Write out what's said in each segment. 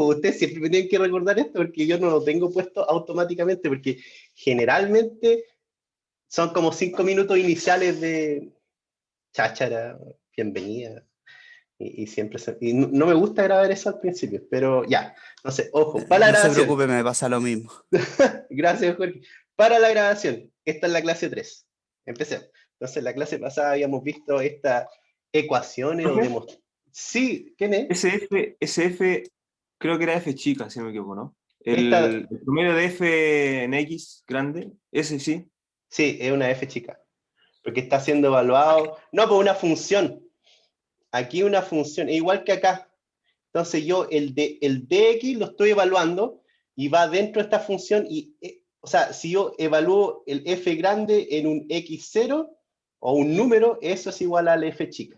ustedes siempre me tienen que recordar esto porque yo no lo tengo puesto automáticamente, porque generalmente son como 5 minutos iniciales de cháchara, bienvenida, y siempre y no me gusta grabar eso al principio, pero ya, no sé, ojo, para la No se grabación. preocupe, me pasa lo mismo. Gracias, Jorge. Para la grabación, esta es la clase 3. Empecemos. Entonces, la clase pasada habíamos visto estas ecuaciones o demostraciones. Sí, ¿quién es? SF, creo que era F chica, si no me equivoco, ¿no? Esta, El promedio de F en X grande, ese sí. sí, es una F chica. Porque está siendo evaluado. No, por una función. Aquí una función, igual que acá. Entonces yo el dx lo estoy evaluando y va dentro de esta función y, o sea, si yo evalúo el f grande en un x0 o un número, eso es igual al f chica.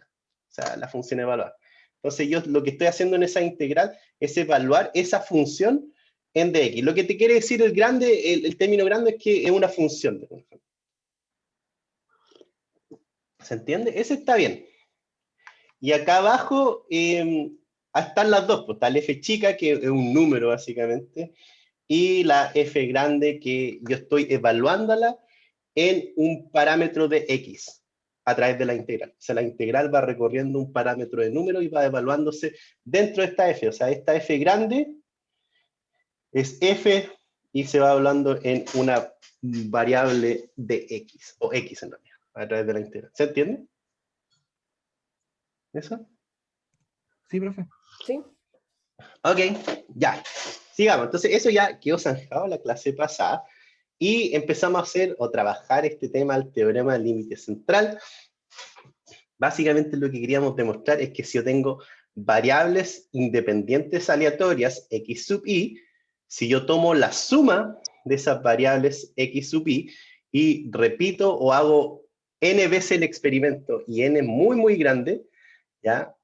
O sea, la función evaluada. Entonces yo lo que estoy haciendo en esa integral es evaluar esa función en dx. Lo que te quiere decir el grande, el término grande es que es una función. ¿Se entiende? Ese está bien. Y acá abajo están las dos, pues está el f chica, que es un número básicamente, y la f grande, que yo estoy evaluándola en un parámetro de x a través de la integral. O sea, la integral va recorriendo un parámetro de número y va evaluándose dentro de esta f. O sea, esta f grande es f y se va hablando en una variable de x, o x en realidad, a través de la integral. ¿Se entiende? ¿Eso? Sí, profe. Sí. Ok, ya. Sigamos. Entonces, eso ya quedó zanjado la clase pasada. Y empezamos a hacer o trabajar este tema del teorema del límite central. Básicamente lo que queríamos demostrar es que si yo tengo variables independientes aleatorias, x sub i, si yo tomo la suma de esas variables x sub i y repito o hago n veces el experimento y n muy, muy grande, ¿ya?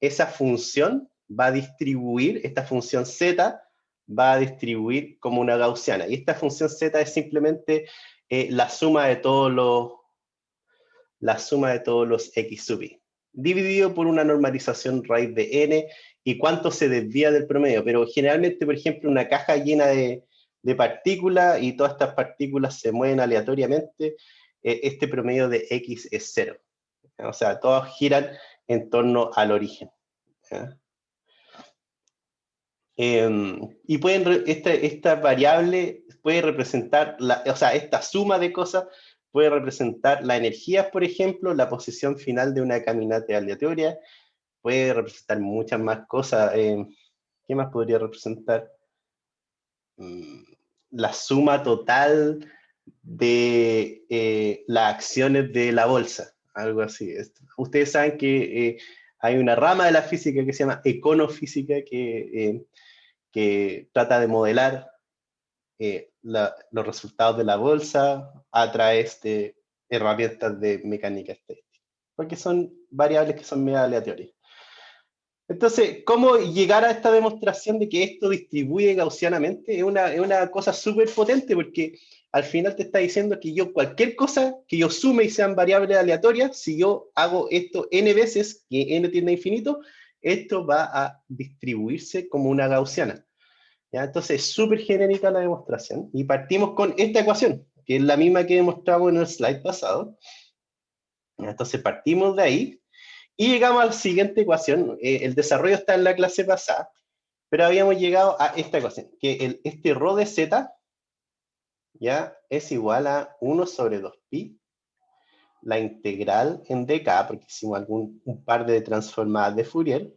Esa función va a distribuir, esta función z va a distribuir como una gaussiana. Y esta función z es simplemente la suma de todos los x sub i, dividido por una normalización raíz de n y cuánto se desvía del promedio. Pero generalmente, por ejemplo, una caja llena de partículas y todas estas partículas se mueven aleatoriamente, este promedio de x es 0. O sea, todos giran en torno al origen. ¿Ya? Y esta variable puede representar, o sea, esta suma de cosas puede representar la energía, por ejemplo, la posición final de una caminata aleatoria, puede representar muchas más cosas. ¿Qué más podría representar? La suma total de las acciones de la bolsa, algo así. Ustedes saben que hay una rama de la física que se llama econofísica que trata de modelar los resultados de la bolsa a través de herramientas de mecánica estadística, porque son variables que son medio aleatorias. Entonces, ¿cómo llegar a esta demostración de que esto distribuye gaussianamente? Es una cosa súper potente, porque al final te está diciendo que yo, cualquier cosa que yo sume y sean variables aleatorias, si yo hago esto n veces, que n tiende a infinito, esto va a distribuirse como una gaussiana. ¿Ya? Entonces, es súper genérica la demostración. Y partimos con esta ecuación, que es la misma que demostramos en el slide pasado. ¿Ya? Entonces, partimos de ahí. Y llegamos a la siguiente ecuación. El desarrollo está en la clase pasada, pero habíamos llegado a esta ecuación, que este rho de z ya es igual a 1 sobre 2pi, la integral en dk, porque hicimos un par de transformadas de Fourier,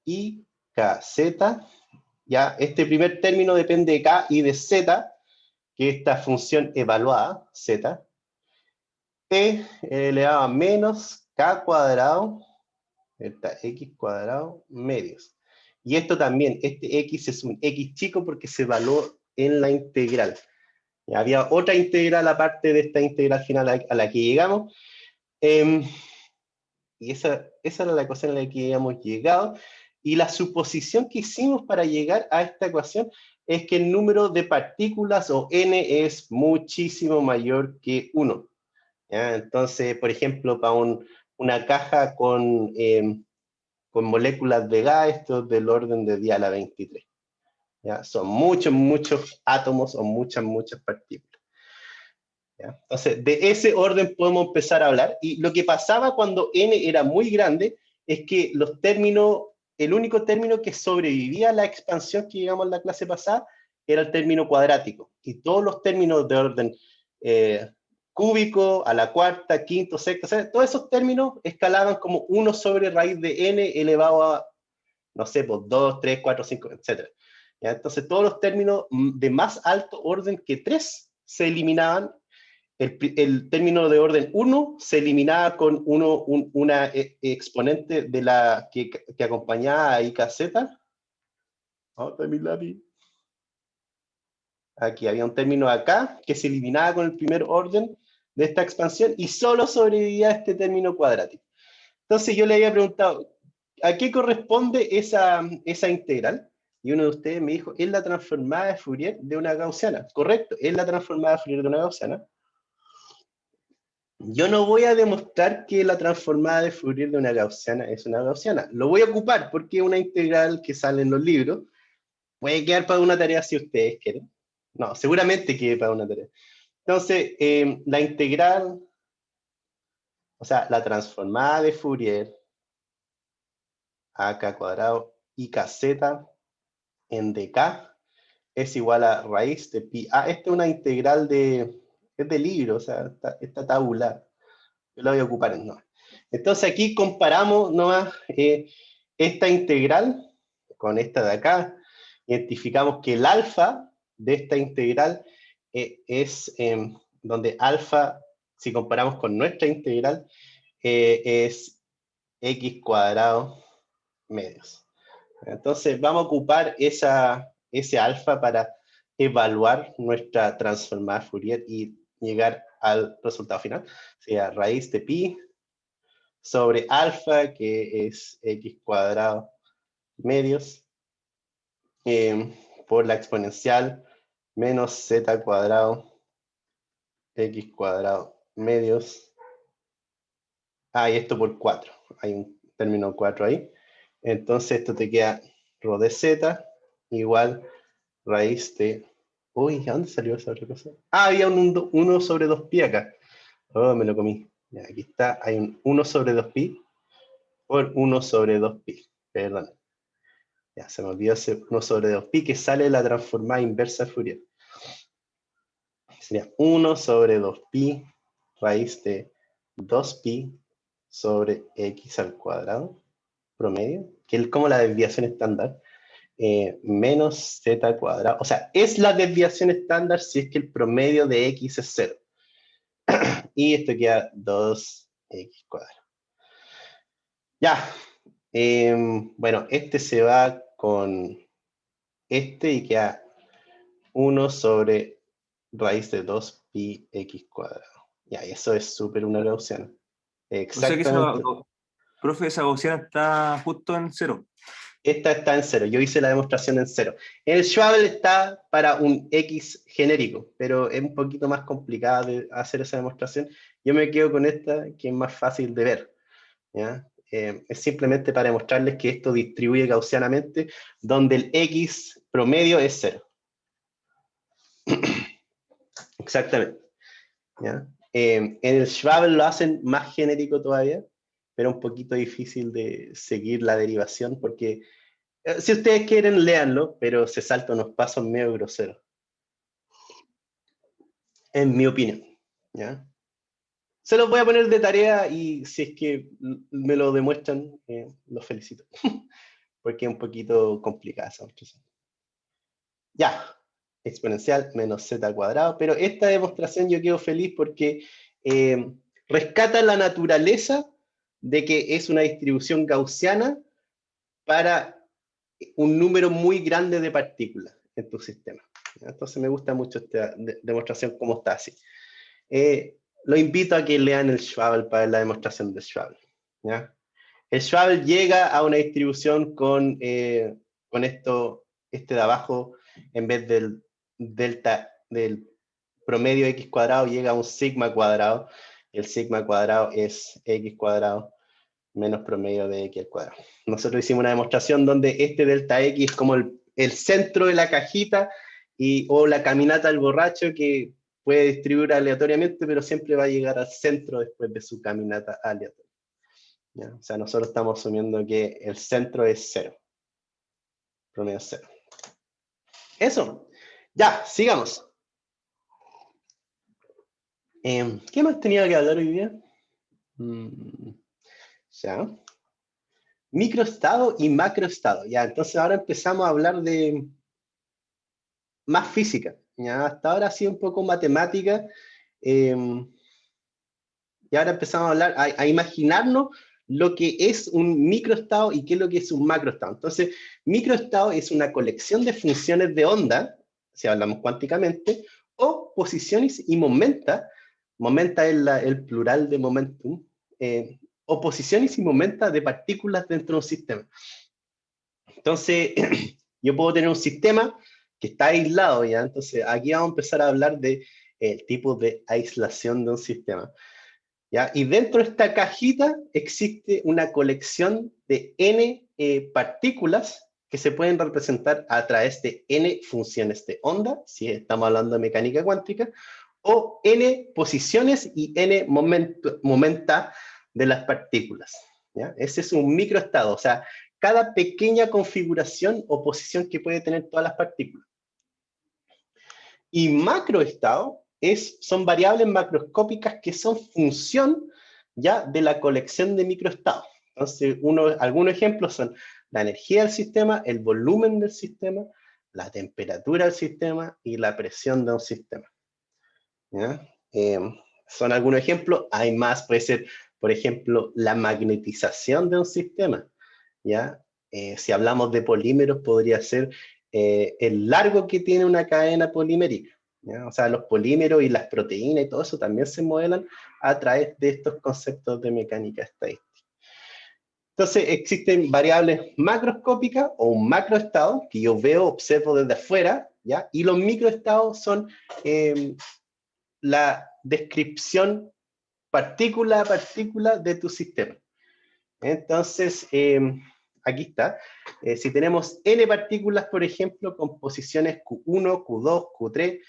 y kz, ya este primer término depende de k y de z, que esta función evaluada, z, e elevado a menos k cuadrado, esta x cuadrado medios. Y esto también, este x es un x chico porque se evaluó en la integral. Y había otra integral aparte de esta integral final a la que llegamos. Y esa era la ecuación a la que habíamos llegado. Y la suposición que hicimos para llegar a esta ecuación es que el número de partículas, o n, es muchísimo mayor que 1. ¿Ya? Entonces, por ejemplo, para una caja con con moléculas de gas, esto es del orden de 10 a la 23. ¿Ya? Son muchos, muchos átomos o muchas, muchas partículas. ¿Ya? Entonces, de ese orden podemos empezar a hablar. Y lo que pasaba cuando n era muy grande es que los términos, el único término que sobrevivía a la expansión que llegamos en la clase pasada era el término cuadrático. Y todos los términos de orden cúbico, a la cuarta, quinto, sexto, todos esos términos escalaban como 1 sobre raíz de n elevado a, no sé, pues 2, 3, 4, 5, etc. ¿Ya? Entonces, todos los términos de más alto orden que 3 se eliminaban. El término de orden 1 se eliminaba con una exponente de la que acompañaba a IKZ. Oh, está mi lápiz. Aquí había un término acá que se eliminaba con el primer orden de esta expansión y solo sobrevivía este término cuadrático. Entonces yo le había preguntado, ¿a qué corresponde esa integral? Y uno de ustedes me dijo, es la transformada de Fourier de una gaussiana. Correcto, es la transformada de Fourier de una gaussiana. Yo no voy a demostrar que la transformada de Fourier de una gaussiana es una gaussiana. Lo voy a ocupar porque es una integral que sale en los libros. Puede quedar para una tarea si ustedes quieren. No, seguramente quede para una tarea. Entonces, la integral, o sea, la transformada de Fourier a k cuadrado IKZ en dk es igual a raíz de pi. Ah, esta es una integral es de libro, o sea, esta tabla. Yo la voy a ocupar en no. Entonces aquí comparamos nomás esta integral con esta de acá. Identificamos que el alfa de esta integral es donde alfa, si comparamos con nuestra integral, es x cuadrado medios. Entonces vamos a ocupar ese alfa para evaluar nuestra transformada Fourier y llegar al resultado final. Sería raíz de pi sobre alfa, que es x cuadrado medios, por la exponencial menos z cuadrado x cuadrado medios. Ah, y esto por 4. Hay un término 4 ahí. Entonces esto te queda rho de z igual raíz de... Uy, ¿a dónde salió esa otra cosa? Ah, había un 1 sobre 2pi acá. Oh, me lo comí. Ya, aquí está, hay un 1 sobre 2pi por 1 sobre 2pi. Perdón. Ya, se me olvidó ese 1 sobre 2pi que sale de la transformada inversa de Fourier. Sería 1 sobre 2pi raíz de 2pi sobre x al cuadrado promedio, que es como la desviación estándar, menos z cuadrado. O sea, es la desviación estándar si es que el promedio de x es 0. Y esto queda 2x cuadrado. Ya. Bueno, este se va con este y queda 1 sobre raíz de 2pi x cuadrado. Ya, y eso es súper una gaussiana. O sea que Exactamente. profe, esa gaussiana está justo en 0. Esta está en 0. Yo hice la demostración en 0. El Schwabel está para un X genérico, pero es un poquito más complicado de hacer esa demostración. Yo me quedo con esta, que es más fácil de ver. ¿Ya? Es simplemente para demostrarles que esto distribuye gaussianamente, donde el X promedio es 0. Exactamente. ¿Ya? En el Schwabel lo hacen más genérico todavía, pero un poquito difícil de seguir la derivación, porque si ustedes quieren, léanlo, pero se salta unos pasos medio groseros. En mi opinión. ¿Ya? Se los voy a poner de tarea y si es que me lo demuestran, los felicito. Porque es un poquito complicada esa demostración. Ya, exponencial menos z cuadrado, pero esta demostración yo quedo feliz porque rescata la naturaleza de que es una distribución gaussiana para un número muy grande de partículas en tu sistema. Entonces me gusta mucho esta demostración como está así. Lo invito a que lean el Schwabel para ver la demostración de Schwabel. ¿Ya? El Schwabel llega a una distribución con este de abajo, en vez del delta del promedio x cuadrado, llega a un sigma cuadrado. El sigma cuadrado es x cuadrado menos promedio de x al cuadrado. Nosotros hicimos una demostración donde este delta x es como el centro de la cajita o la caminata del borracho que puede distribuir aleatoriamente, pero siempre va a llegar al centro después de su caminata aleatoria. ¿Ya? O sea, nosotros estamos asumiendo que el centro es 0. Promedio 0. Eso. Ya, sigamos. ¿Qué más tenía que hablar hoy día? Ya. Microestado y macroestado. Ya, entonces ahora empezamos a hablar de más física. Ya, hasta ahora ha sido un poco matemática. Y ahora empezamos a hablar, a imaginarnos lo que es un microestado y qué es lo que es un macroestado. Entonces, microestado es una colección de funciones de onda, si hablamos cuánticamente, o posiciones y momenta. Momenta es el plural de momentum. O posiciones y momenta de partículas dentro de un sistema. Entonces, yo puedo tener un sistema que está aislado ya. Entonces, aquí vamos a empezar a hablar de el tipo de aislación de un sistema. ¿Ya? Y dentro de esta cajita existe una colección de n partículas que se pueden representar a través de n funciones de onda, si estamos hablando de mecánica cuántica, o n posiciones y n momenta de las partículas. ¿Ya? Ese es un microestado, o sea, cada pequeña configuración o posición que puede tener todas las partículas. Y macroestado son variables macroscópicas que son función ya de la colección de microestados. Entonces, algunos ejemplos son la energía del sistema, el volumen del sistema, la temperatura del sistema y la presión de un sistema. ¿Ya? Son algunos ejemplos, hay más, puede ser, por ejemplo, la magnetización de un sistema. ¿Ya? Si hablamos de polímeros, podría ser el largo que tiene una cadena polimérica. ¿Ya? O sea, los polímeros y las proteínas y todo eso también se modelan a través de estos conceptos de mecánica estadística. Entonces, existen variables macroscópicas o un macroestado que yo veo, observo desde afuera, ¿ya? Y los microestados son la descripción partícula a partícula de tu sistema. Entonces, aquí está. Si tenemos n partículas, por ejemplo, con posiciones Q1, Q2, Q3,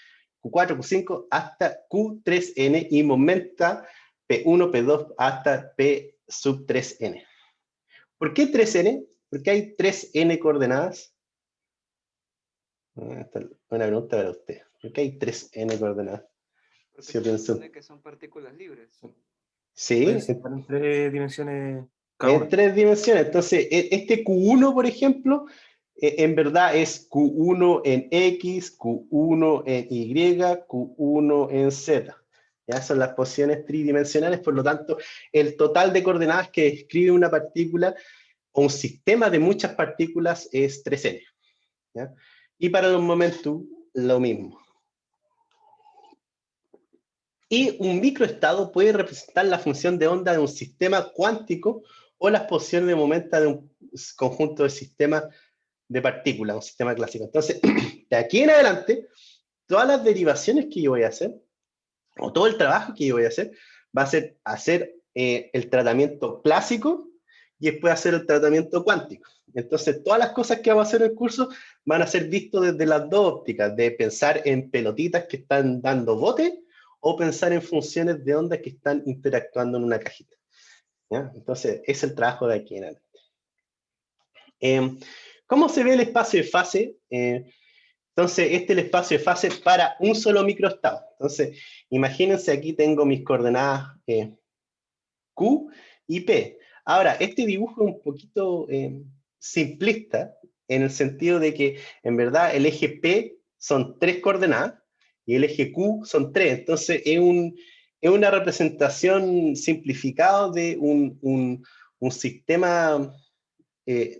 Q4, Q5, hasta Q3n y momenta P1, P2 hasta P sub 3n. ¿Por qué 3n? Porque hay 3n coordenadas. Esta es una pregunta para usted. ¿Por qué hay 3n coordenadas? Porque Si se yo pienso... supone que son partículas libres. Sí, Pueden ser en 3 dimensiones cada en una. 3 dimensiones. Entonces, este Q1, por ejemplo, en verdad es Q1 en X, Q1 en Y, Q1 en Z. Ya son las posiciones tridimensionales, por lo tanto, el total de coordenadas que describe una partícula o un sistema de muchas partículas es 3n. ¿Ya? Y para los momentum, lo mismo. Y un microestado puede representar la función de onda de un sistema cuántico o las posiciones de momento de un conjunto de sistemas de partículas, un sistema clásico. Entonces, de aquí en adelante, todas las derivaciones que yo voy a hacer, o todo el trabajo que yo voy a hacer, va a ser hacer el tratamiento clásico y después hacer el tratamiento cuántico. Entonces, todas las cosas que vamos a hacer en el curso van a ser vistas desde las dos ópticas, de pensar en pelotitas que están dando bote o pensar en funciones de ondas que están interactuando en una cajita. ¿Ya? Entonces, es el trabajo de aquí en adelante. ¿Cómo se ve el espacio de fase? Entonces, este es el espacio de fase para un solo microestado. Entonces, imagínense aquí tengo mis coordenadas Q y P. Ahora, este dibujo es un poquito simplista, en el sentido de que, en verdad, el eje P son 3 coordenadas, y el eje Q son 3. Entonces, es una representación simplificada de un sistema,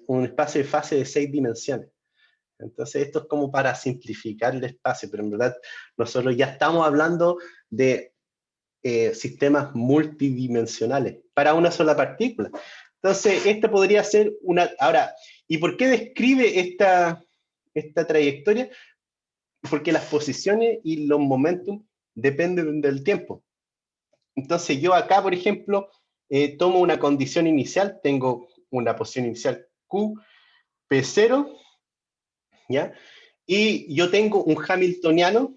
un espacio de fase de 6 dimensiones. Entonces, esto es como para simplificar el espacio, pero en verdad nosotros ya estamos hablando de sistemas multidimensionales para una sola partícula. Entonces, esta podría ser una... Ahora, ¿y por qué describe esta trayectoria? Porque las posiciones y los momentum dependen del tiempo. Entonces, yo acá, por ejemplo, tomo una condición inicial, tengo una posición inicial Q, P0, ¿ya? Y yo tengo un hamiltoniano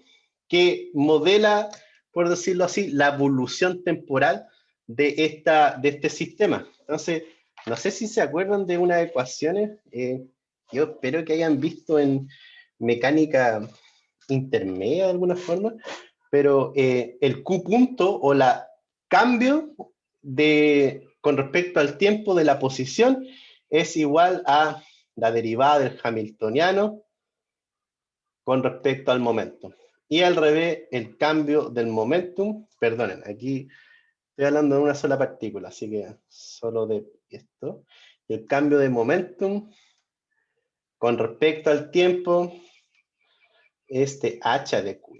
que modela, por decirlo así, la evolución temporal de este sistema. Entonces, no sé si se acuerdan de unas ecuaciones, yo espero que hayan visto en mecánica intermedia de alguna forma, pero el Q punto o la cambio con respecto al tiempo de la posición es igual a la derivada del hamiltoniano con respecto al momentum. Y al revés, el cambio del momentum, perdonen, aquí estoy hablando de una sola partícula, así que solo de esto. El cambio de momentum con respecto al tiempo es de h de q.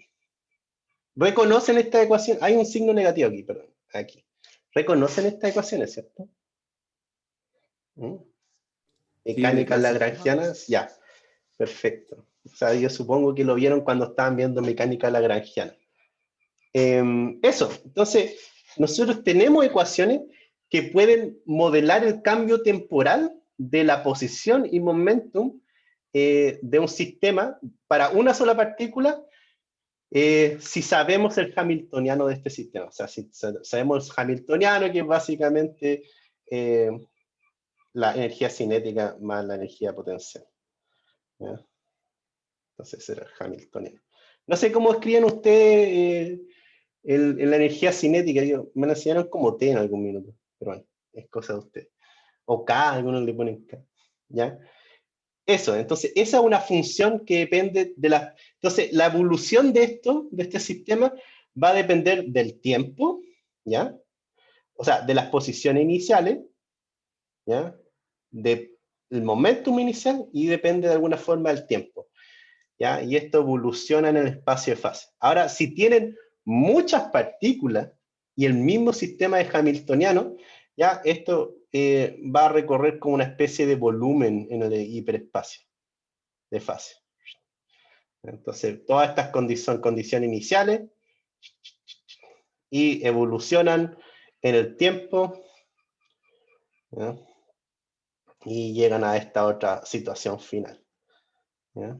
¿Reconocen esta ecuación? Hay un signo negativo aquí, perdón, aquí. ¿Reconocen estas ecuaciones, cierto? Mecánicas lagrangianas, ya, perfecto. O sea, yo supongo que lo vieron cuando estaban viendo mecánica lagrangiana. Eso, entonces, nosotros tenemos ecuaciones que pueden modelar el cambio temporal de la posición y momentum de un sistema para una sola partícula si sabemos el hamiltoniano de este sistema. O sea, si sabemos el hamiltoniano, que es básicamente la energía cinética más la energía potencial. ¿Ya? Entonces será el hamiltoniano. No sé cómo escriben ustedes la energía cinética. Me la enseñaron como T en algún minuto, pero bueno, es cosa de ustedes. O K, algunos le ponen K. ¿Ya? Eso, entonces, esa es una función que depende de la... Entonces, la evolución de este sistema, va a depender del tiempo, ¿ya? O sea, de las posiciones iniciales, ¿ya? Del momentum inicial y depende de alguna forma del tiempo, ¿ya? Y esto evoluciona en el espacio de fase. Ahora, si tienen muchas partículas y el mismo sistema de hamiltoniano, ¿ya? Esto va a recorrer como una especie de volumen en el hiperespacio de fase. Entonces, todas estas son condiciones iniciales y evolucionan en el tiempo, ¿ya? Y llegan a esta otra situación final, ¿ya?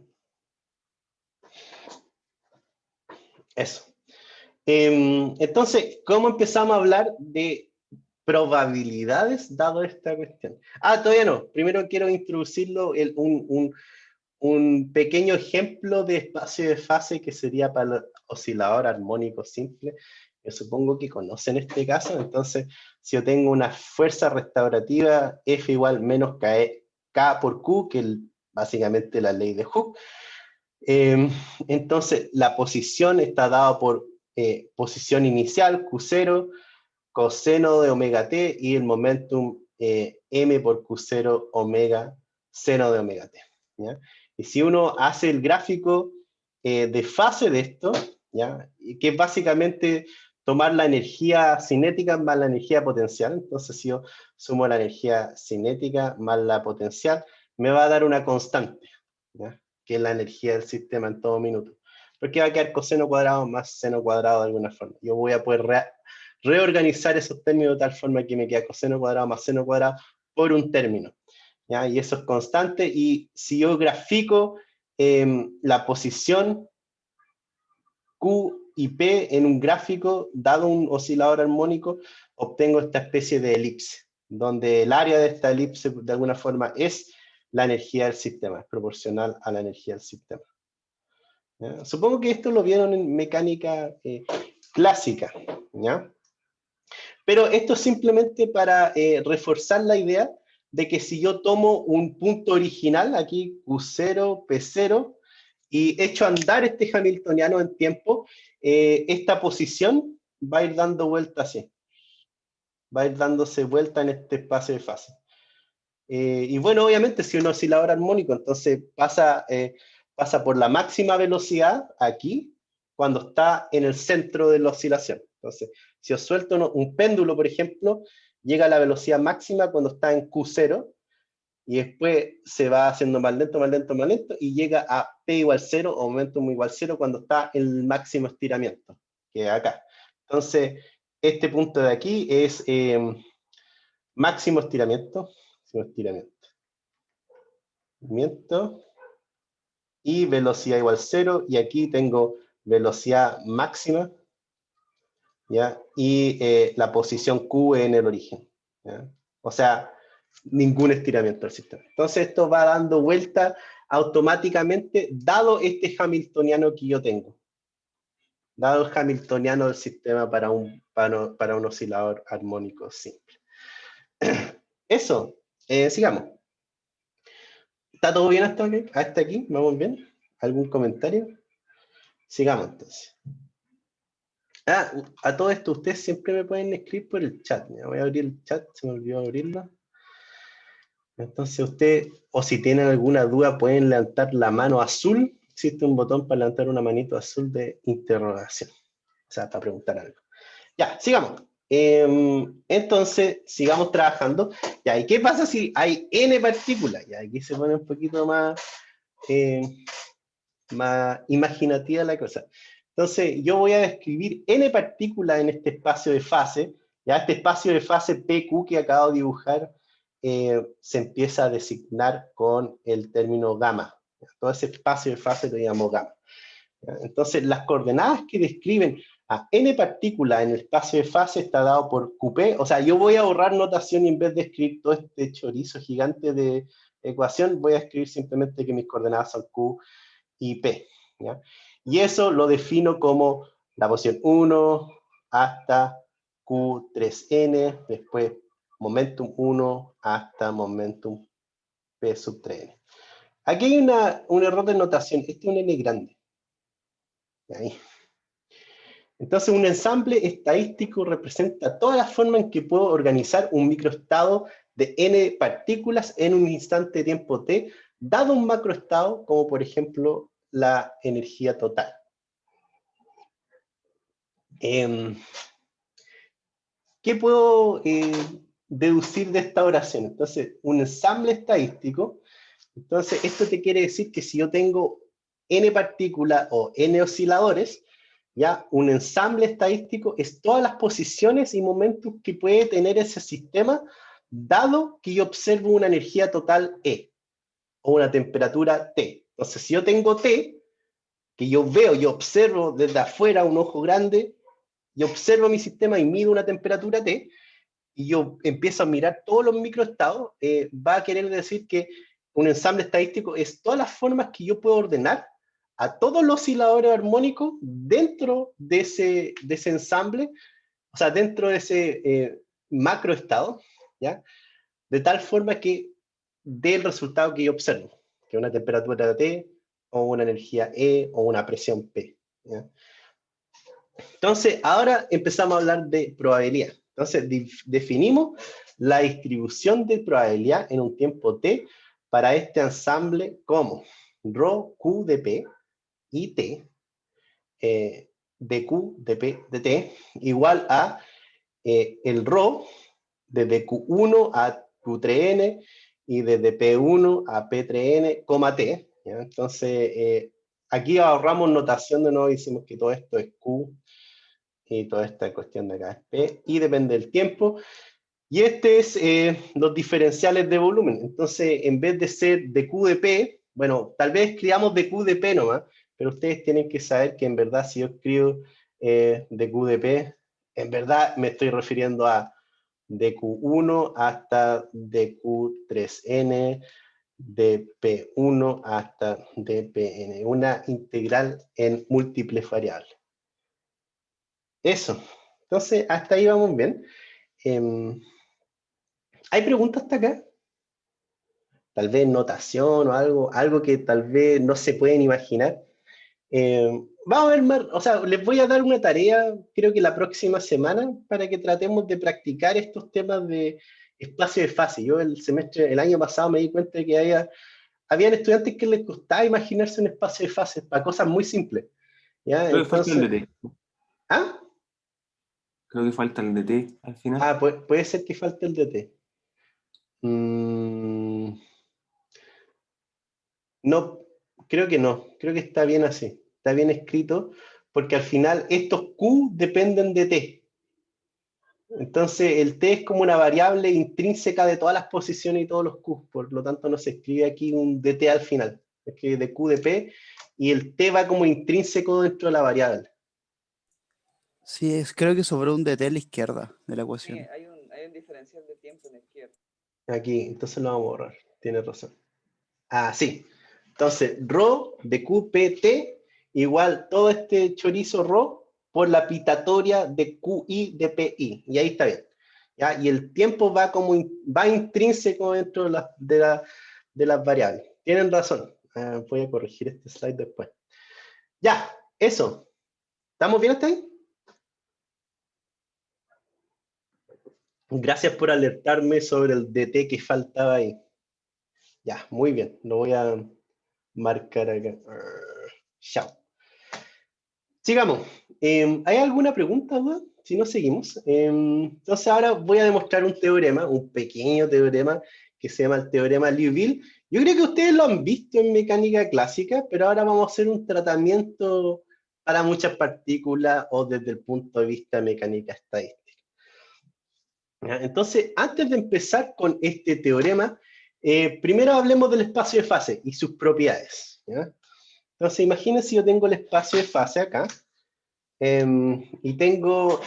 Eso. Entonces, ¿cómo empezamos a hablar de probabilidades dado esta cuestión? Todavía no. Primero quiero introducirlo un pequeño ejemplo de espacio de fase que sería para el oscilador armónico simple. Yo supongo que conocen este caso. Entonces, si yo tengo una fuerza restaurativa F igual menos K por Q, que es básicamente la ley de Hooke, entonces la posición está dada por posición inicial, Q0, coseno de omega t, y el momentum m por Q0 omega seno de omega t, ¿ya? Y si uno hace el gráfico de fase de esto, ¿ya? Que es básicamente tomar la energía cinética más la energía potencial, entonces si yo sumo la energía cinética más la potencial, me va a dar una constante, ¿ya? Que es la energía del sistema en todo minuto. Porque va a quedar coseno cuadrado más seno cuadrado de alguna forma. Yo voy a poder reorganizar esos términos de tal forma que me queda coseno cuadrado más seno cuadrado por un término, ¿ya? Y eso es constante, y si yo grafico la posición Q y P en un gráfico, dado un oscilador armónico, obtengo esta especie de elipse, donde el área de esta elipse de alguna forma es la energía del sistema, es proporcional a la energía del sistema. ¿Ya? Supongo que esto lo vieron en mecánica clásica, ¿ya? Pero esto es simplemente para reforzar la idea de que si yo tomo un punto original, aquí Q0, P0, y echo a andar este hamiltoniano en tiempo, esta posición va a ir dando vuelta así. Va a ir dándose vuelta en este espacio de fase. Y bueno, obviamente, si un oscilador armónico, entonces pasa por la máxima velocidad aquí, cuando está en el centro de la oscilación. Entonces, si os suelto un péndulo, por ejemplo, llega a la velocidad máxima cuando está en Q0, y después se va haciendo más lento, más lento, más lento, y llega a P igual 0 o momentum igual 0 cuando está en el máximo estiramiento, que es acá. Entonces, este punto de aquí es máximo estiramiento, movimiento, y velocidad igual 0, y aquí tengo velocidad máxima, ¿ya? Y la posición Q en el origen, ¿ya? O sea, ningún estiramiento del sistema. Entonces esto va dando vuelta automáticamente, dado este hamiltoniano que yo tengo. Dado el hamiltoniano del sistema para un oscilador armónico simple. Eso, sigamos. ¿Está todo bien hasta aquí? ¿Vamos bien? ¿Algún comentario? Sigamos entonces. A todo esto, ustedes siempre me pueden escribir por el chat. ¿Ya? Voy a abrir el chat, se me olvidó abrirlo. Entonces ustedes, o si tienen alguna duda, pueden levantar la mano azul. Existe un botón para levantar una manito azul de interrogación. O sea, para preguntar algo. Ya, sigamos. Entonces, sigamos trabajando. Ya, ¿y qué pasa si hay n partículas? Ya, aquí se pone un poquito más imaginativa la cosa. Entonces, yo voy a describir n partículas en este espacio de fase. Ya, este espacio de fase PQ que acabo de dibujar se empieza a designar con el término gamma. Todo ese espacio de fase lo llamo gamma. ¿Ya? Entonces, las coordenadas que describen a n partículas en el espacio de fase está dado por QP. O sea, yo voy a ahorrar notación y en vez de escribir todo este chorizo gigante de ecuación, voy a escribir simplemente que mis coordenadas son Q y P. ¿Ya? Y eso lo defino como la posición 1 hasta Q3n, después momentum 1 hasta momentum P sub 3n. Aquí hay un error de notación. Este es un n grande. Ahí. Entonces, un ensamble estadístico representa toda la forma en que puedo organizar un microestado de n partículas en un instante de tiempo t, dado un macroestado, como por ejemplo la energía total. ¿Qué puedo deducir de esta oración? Entonces, un ensamble estadístico, entonces esto te quiere decir que si yo tengo n partículas o n osciladores, ya un ensamble estadístico es todas las posiciones y momentos que puede tener ese sistema, dado que yo observo una energía total E, o una temperatura T. Entonces, si yo tengo T, que yo veo, yo observo desde afuera un ojo grande, yo observo mi sistema y mido una temperatura T, y yo empiezo a mirar todos los microestados, va a querer decir que un ensamble estadístico es todas las formas que yo puedo ordenar a todos los osciladores armónicos dentro de ese ensamble, o sea, dentro de ese macroestado, ¿ya? De tal forma que dé el resultado que yo observo, que una temperatura T, o una energía E, o una presión P, ¿ya? Entonces, ahora empezamos a hablar de probabilidad. Entonces, definimos la distribución de probabilidad en un tiempo t para este ensamble como ρ, q de p y t, de q, de p, de t, igual a el ρ desde q1 a q3n y desde p1 a p3n, t. ¿Ya? Entonces, aquí ahorramos notación de nuevo, decimos que todo esto es q, y toda esta cuestión de acá es P, y depende del tiempo. Y este es los diferenciales de volumen. Entonces, en vez de ser de Q de P, bueno, tal vez escribamos de Q de P nomás, pero ustedes tienen que saber que en verdad si yo escribo de Q de P, en verdad me estoy refiriendo a de Q1 hasta dQ3N, de P1 hasta dPn, una integral en múltiples variables. Eso. Entonces, hasta ahí vamos bien. ¿Hay preguntas hasta acá? Tal vez notación o algo que tal vez no se pueden imaginar. Vamos a ver más, o sea, les voy a dar una tarea, creo que la próxima semana, para que tratemos de practicar estos temas de espacio de fase. Yo el año pasado me di cuenta de que habían estudiantes que les costaba imaginarse un espacio de fase para cosas muy simples. ¿Ya? Creo que falta el Entonces, DT. ¿ah? Creo que falta el DT al final. Puede ser que falte el DT. No, creo que no. Creo que está bien así. Está bien escrito, porque al final estos Q dependen de T. Entonces, el t es como una variable intrínseca de todas las posiciones y todos los q's, por lo tanto no se escribe aquí un dt al final, se escribe de q de p, y el t va como intrínseco dentro de la variable. Sí, creo que sobró un dt a la izquierda de la Sí, ecuación. hay un diferencial de tiempo en la izquierda. Aquí, entonces lo vamos a borrar, tienes razón. Ah, sí. Entonces, rho de qpt igual todo este chorizo rho por la pitatoria de qi de pi. Y ahí está bien. ¿Ya? Y el tiempo va como va intrínseco dentro de las variables. Tienen razón. Voy a corregir este slide después. Ya, eso. ¿Estamos bien hasta ahí? Gracias por alertarme sobre el DT que faltaba ahí. Ya, muy bien. Lo voy a marcar acá. Chao. Sigamos. ¿Hay alguna pregunta, duda? Si no, seguimos. Entonces ahora voy a demostrar un teorema, un pequeño teorema que se llama el teorema Liouville. Yo creo que ustedes lo han visto en mecánica clásica, pero ahora vamos a hacer un tratamiento para muchas partículas o desde el punto de vista de mecánica estadística. ¿Ya? Entonces, antes de empezar con este teorema, primero hablemos del espacio de fase y sus propiedades. ¿Ya? Entonces, imagínense si yo tengo el espacio de fase acá, y tengo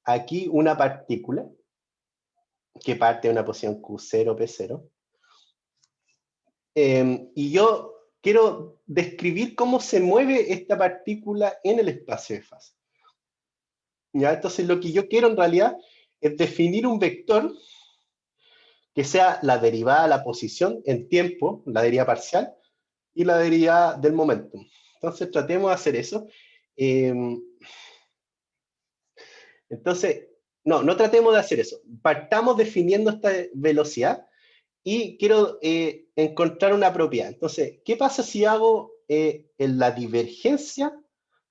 aquí una partícula que parte de una posición Q0, P0. Y yo quiero describir cómo se mueve esta partícula en el espacio de fase. ¿Ya? Entonces lo que yo quiero en realidad es definir un vector que sea la derivada de la posición en tiempo, la derivada parcial, y la derivada del momentum. Entonces tratemos de hacer eso. Entonces, no tratemos de hacer eso. Partamos definiendo esta velocidad y quiero encontrar una propiedad. Entonces, ¿qué pasa si hago en la divergencia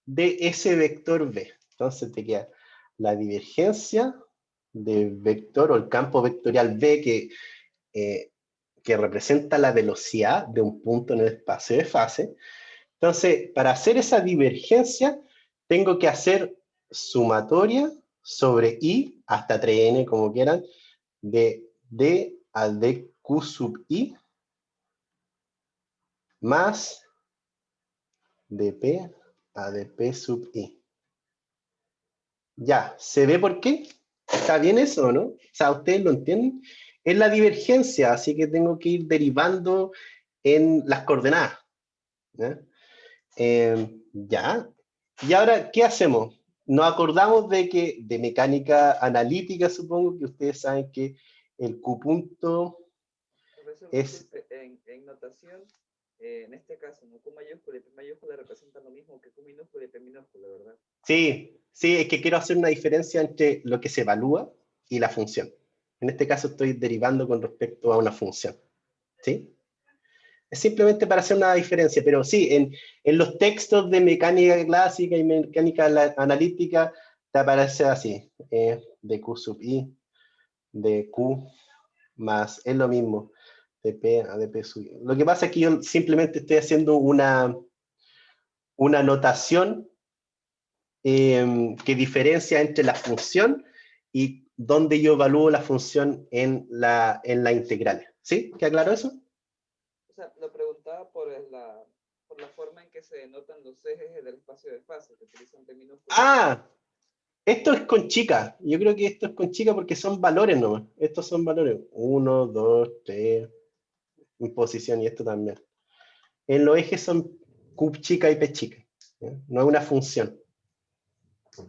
de ese vector B? Entonces te queda la divergencia del vector o el campo vectorial B que representa la velocidad de un punto en el espacio de fase. Entonces, para hacer esa divergencia, tengo que hacer sumatoria sobre i hasta 3n, como quieran, de d a dq sub i más dp a dp sub i. Ya, ¿se ve por qué? ¿Está bien eso o no? O sea, ¿ustedes lo entienden? Es la divergencia, así que tengo que ir derivando en las coordenadas. ¿Ya? Ya. Y ahora, ¿qué hacemos? Nos acordamos de mecánica analítica, supongo que ustedes saben que el Q punto Profesor, es... disculpe, en notación, en este caso, ¿no? Q mayúscula y P mayúscula representan lo mismo que Q minúscula y P minúscula, ¿verdad? Sí, es que quiero hacer una diferencia entre lo que se evalúa y la función. En este caso estoy derivando con respecto a una función. ¿Sí? Es simplemente para hacer una diferencia, pero sí, en los textos de mecánica clásica y mecánica analítica te aparece así, de Q sub i, de Q más, es lo mismo, de P a dp sub i. Lo que pasa es que yo simplemente estoy haciendo una notación que diferencia entre la función y donde yo evalúo la función en la integral. ¿Sí? ¿Queda claro eso? O sea, lo preguntaba por la forma en que se denotan los ejes del espacio de fase, que utilizan P minúscula. Ah, esto es con chica. Yo creo que esto es con chica porque son valores nomás. Estos son valores. 1, 2, 3, en posición y esto también. En los ejes son Q chica y P chica. ¿Ya? No es una función.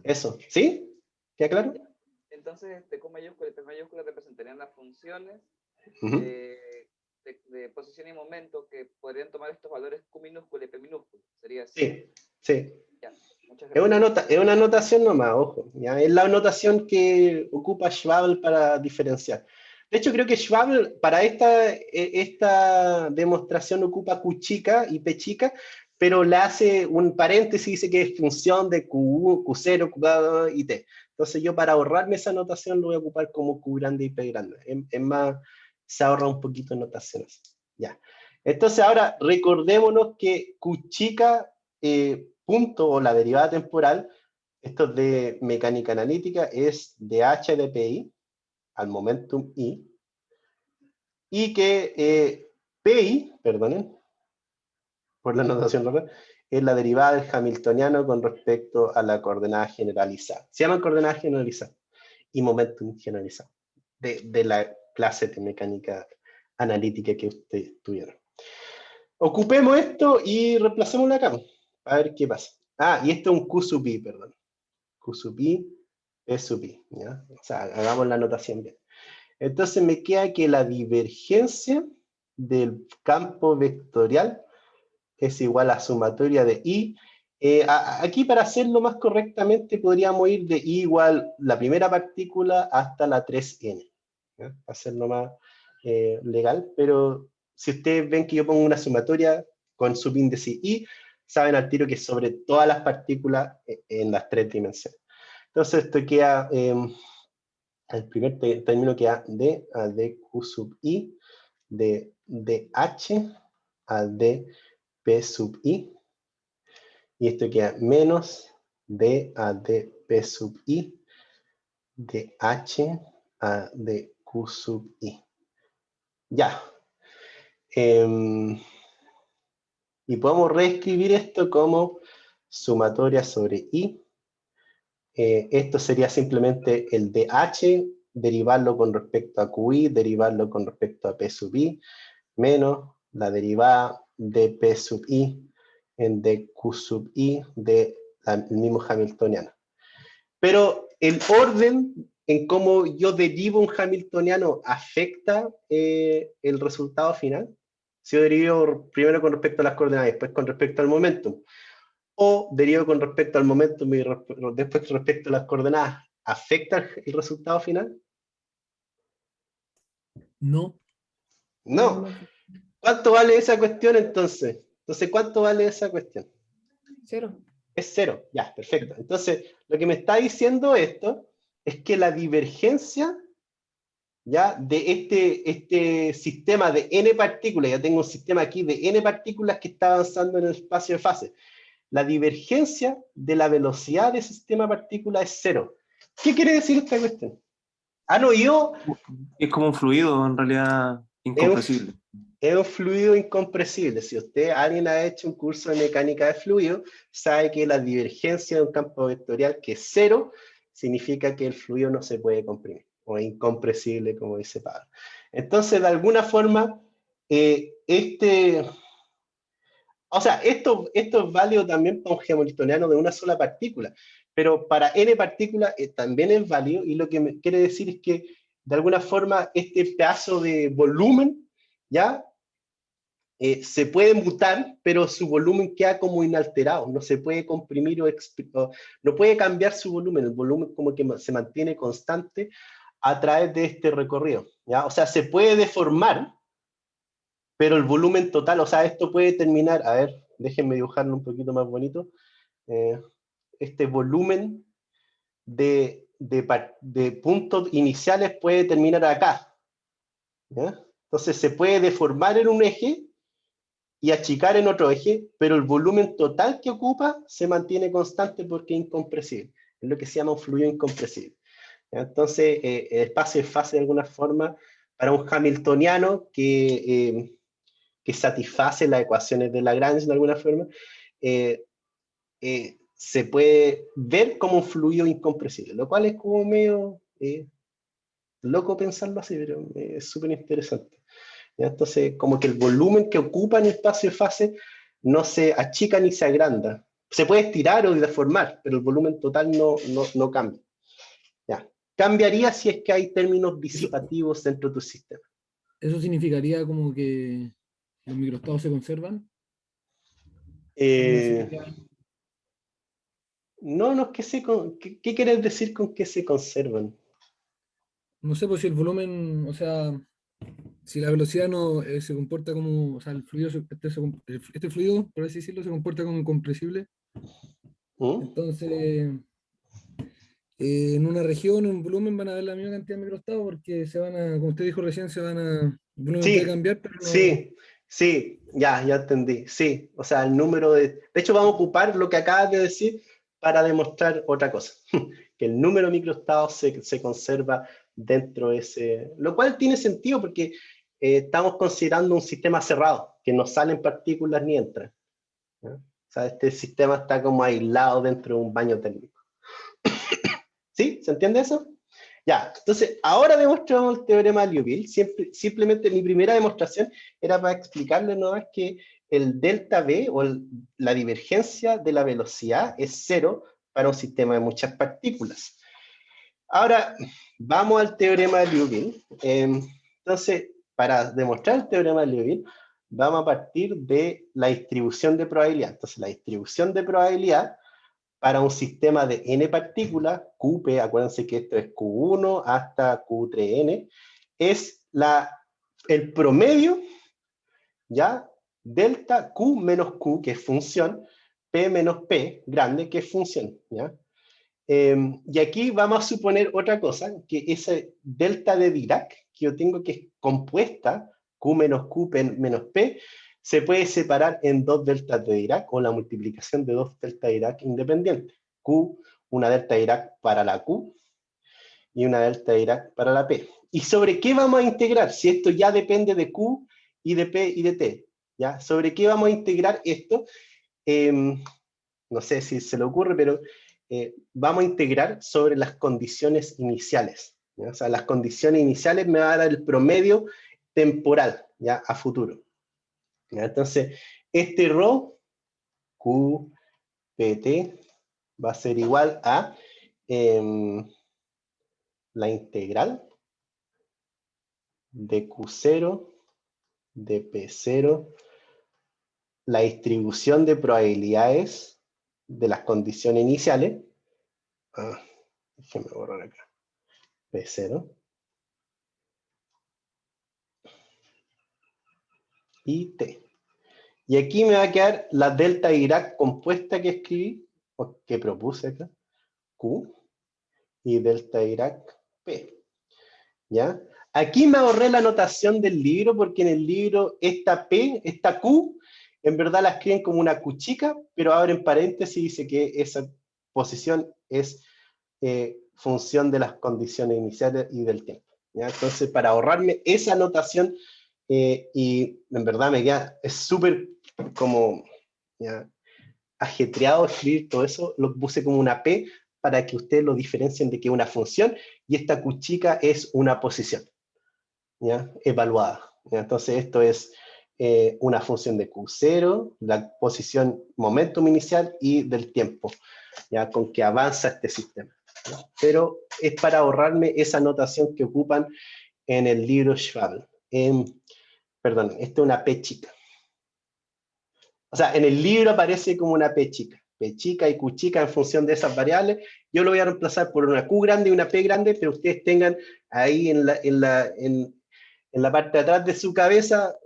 Eso, ¿sí? ¿Queda claro? Entonces, Q mayúscula y P mayúscula representarían las funciones Uh-huh. de posición y momento que podrían tomar estos valores Q minúscula y P minúscula. Sería así. Sí, sí. Ya, muchas Es gracias. es una notación nomás, ojo. ¿Ya? Es la notación que ocupa Schwabel para diferenciar. De hecho, creo que Schwabel para esta demostración ocupa Q chica y P chica, pero le hace un paréntesis y dice que es función de Q1, Q0, Q2 y T. Entonces yo para ahorrarme esa notación lo voy a ocupar como Q grande y P grande. Es más, se ahorra un poquito de notaciones. Ya. Entonces ahora recordémonos que Q chica punto o la derivada temporal esto es de mecánica analítica, es dH de PI al momentum I, y que PI, perdonen, por la notación local, es la derivada del hamiltoniano con respecto a la coordenada generalizada. Se llaman coordenadas generalizadas y momentum generalizado, de la clase de mecánica analítica que ustedes tuvieron. Ocupemos esto y reemplacémoslo acá, a ver qué pasa. Ah, y esto es un Q sub I, perdón. Q sub I, P sub I, ¿ya? O sea, hagamos la notación bien. Entonces me queda que la divergencia del campo vectorial es igual a sumatoria de I. Aquí para hacerlo más correctamente podríamos ir de I igual la primera partícula hasta la 3N, ¿ya? Para hacerlo más legal, pero si ustedes ven que yo pongo una sumatoria con subíndice I, saben al tiro que es sobre todas las partículas en las 3 dimensiones. Entonces esto queda, el primer término queda D a dQ sub I, de DH a dP sub I, y esto queda menos D a dP sub I, de H a dQ sub I. Ya. Y podemos reescribir esto como sumatoria sobre I. Esto sería simplemente el DH, derivarlo con respecto a QI, derivarlo con respecto a P sub I, menos la derivada de P sub I en dQ sub I del mismo hamiltoniano. Pero el orden en cómo yo derivo un hamiltoniano afecta el resultado final. Si yo derivo primero con respecto a las coordenadas y después con respecto al momentum, o derivo con respecto al momentum y después con respecto a las coordenadas, ¿afecta el resultado final? No. No. ¿Cuánto vale esa cuestión entonces? Entonces, ¿cuánto vale esa cuestión? 0. Es 0, ya, perfecto. Entonces, lo que me está diciendo esto es que la divergencia, ya, de este sistema de n partículas, ya tengo un sistema aquí de n partículas que está avanzando en el espacio de fase. La divergencia de la velocidad de ese sistema de partículas es 0. ¿Qué quiere decir esta cuestión? ¿Han oído? Es como un fluido, en realidad, incompresible. Es un fluido incompresible. Si alguien ha hecho un curso de mecánica de fluido, sabe que la divergencia de un campo vectorial que es 0 significa que el fluido no se puede comprimir, o es incompresible, como dice Pablo. Entonces, de alguna forma, o sea, esto es válido también para un hamiltoniano de una sola partícula, pero para n partículas también es válido, y lo que me quiere decir es que, de alguna forma, este pedazo de volumen, ¿ya? Se puede mutar, pero su volumen queda como inalterado, no se puede comprimir o no puede cambiar su volumen, el volumen como que se mantiene constante a través de este recorrido, ¿ya? O sea, se puede deformar, pero el volumen total, o sea, esto puede terminar, a ver, déjenme dibujarlo un poquito más bonito, este volumen de puntos iniciales puede terminar acá, ¿ya? Entonces se puede deformar en un eje y achicar en otro eje, pero el volumen total que ocupa se mantiene constante porque es incompresible. Es lo que se llama un fluido incompresible. Entonces, el espacio de fase de alguna forma, para un hamiltoniano que satisface las ecuaciones de Lagrange de alguna forma, se puede ver como un fluido incompresible, lo cual es como medio loco pensarlo así, pero es súper interesante. ¿Ya? Entonces, como que el volumen que ocupa en el espacio de fase no se achica ni se agranda. Se puede estirar o deformar, pero el volumen total no cambia. ¿Ya? Cambiaría si es que hay términos disipativos dentro de tu sistema. ¿Eso significaría como que los microestados se conservan? No es que ¿qué quieres decir con que se conservan? No sé, pues si el volumen, o sea, si la velocidad no se comporta como, o sea, el fluido, este fluido, por así decirlo, se comporta como incompresible, ¿Mm? entonces en una región, en un volumen, van a haber la misma cantidad de microestados porque se van a, como usted dijo recién, el volumen puede cambiar, pero no. Sí, ya entendí. Sí, o sea, el número de hecho, vamos a ocupar lo que acabas de decir para demostrar otra cosa, que el número de microestados se conserva dentro de ese, lo cual tiene sentido porque estamos considerando un sistema cerrado, que no salen partículas ni entran, ¿no? O sea, este sistema está como aislado dentro de un baño térmico. ¿Sí? ¿Se entiende eso? Ya, entonces, ahora demostramos el teorema de Liouville. Simplemente mi primera demostración era para explicarle nomás que el delta V, o la divergencia de la velocidad, es cero para un sistema de muchas partículas. Ahora, vamos al teorema de Liouville. Entonces, para demostrar el teorema de Liouville, vamos a partir de la distribución de probabilidad. Entonces, la distribución de probabilidad para un sistema de n partículas, QP, acuérdense que esto es Q1 hasta Q3n, es el promedio, ¿ya? Delta Q menos Q, que es función, P menos P, grande, que es función, ¿ya? Y aquí vamos a suponer otra cosa, que ese delta de Dirac, que yo tengo que es compuesta, Q menos Q menos P, se puede separar en dos deltas de Dirac, o la multiplicación de dos deltas de Dirac independientes. Q, una delta de Dirac para la Q, y una delta de Dirac para la P. ¿Y sobre qué vamos a integrar? Si esto ya depende de Q, y de P, y de T, ¿ya? ¿Sobre qué vamos a integrar esto? No sé si se le ocurre, pero vamos a integrar sobre las condiciones iniciales, ¿ya? O sea, las condiciones iniciales me van a dar el promedio temporal, ¿ya? A futuro, ¿ya? Entonces, este ρ, QPT, va a ser igual a la integral de Q0, de P0, la distribución de probabilidades de las condiciones iniciales. Déjame borrar acá. P0. Y T. Y aquí me va a quedar la delta de Dirac compuesta que escribí, o que propuse acá, Q, y delta de Dirac P. ¿Ya? Aquí me ahorré la notación del libro, porque en el libro esta P, esta Q, en verdad la escriben como una Q chica, pero abren paréntesis y dice que esa posición es función de las condiciones iniciales y del tiempo, ¿ya? Entonces, para ahorrarme esa notación, y en verdad me queda, es súper como, ¿ya?, ajetreado escribir todo eso, lo puse como una P para que ustedes lo diferencien de que es una función, y esta Q chica es una posición, ¿ya?, evaluada, ¿ya? Entonces esto es una función de Q0, la posición momentum inicial y del tiempo, ¿ya?, con que avanza este sistema, ¿ya? Pero es para ahorrarme esa notación que ocupan en el libro Schwab. Perdón, esta es una P chica. O sea, en el libro aparece como una P chica y Q chica en función de esas variables. Yo lo voy a reemplazar por una Q grande y una P grande, pero ustedes tengan ahí en la parte de atrás de su cabeza,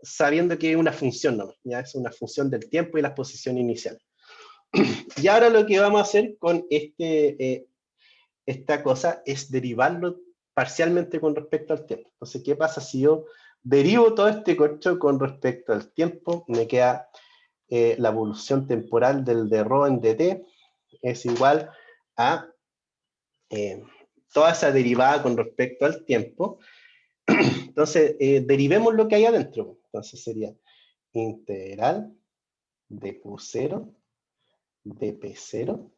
sabiendo que es una función nomás, ¿ya? Es una función del tiempo y las posiciones iniciales. Y ahora lo que vamos a hacer con esta cosa es derivarlo parcialmente con respecto al tiempo. Entonces, ¿qué pasa si yo derivo todo este corcho con respecto al tiempo? Me queda la evolución temporal del de ρ en dt es igual a toda esa derivada con respecto al tiempo. Entonces, derivemos lo que hay adentro. Entonces sería integral de Q0 de P0,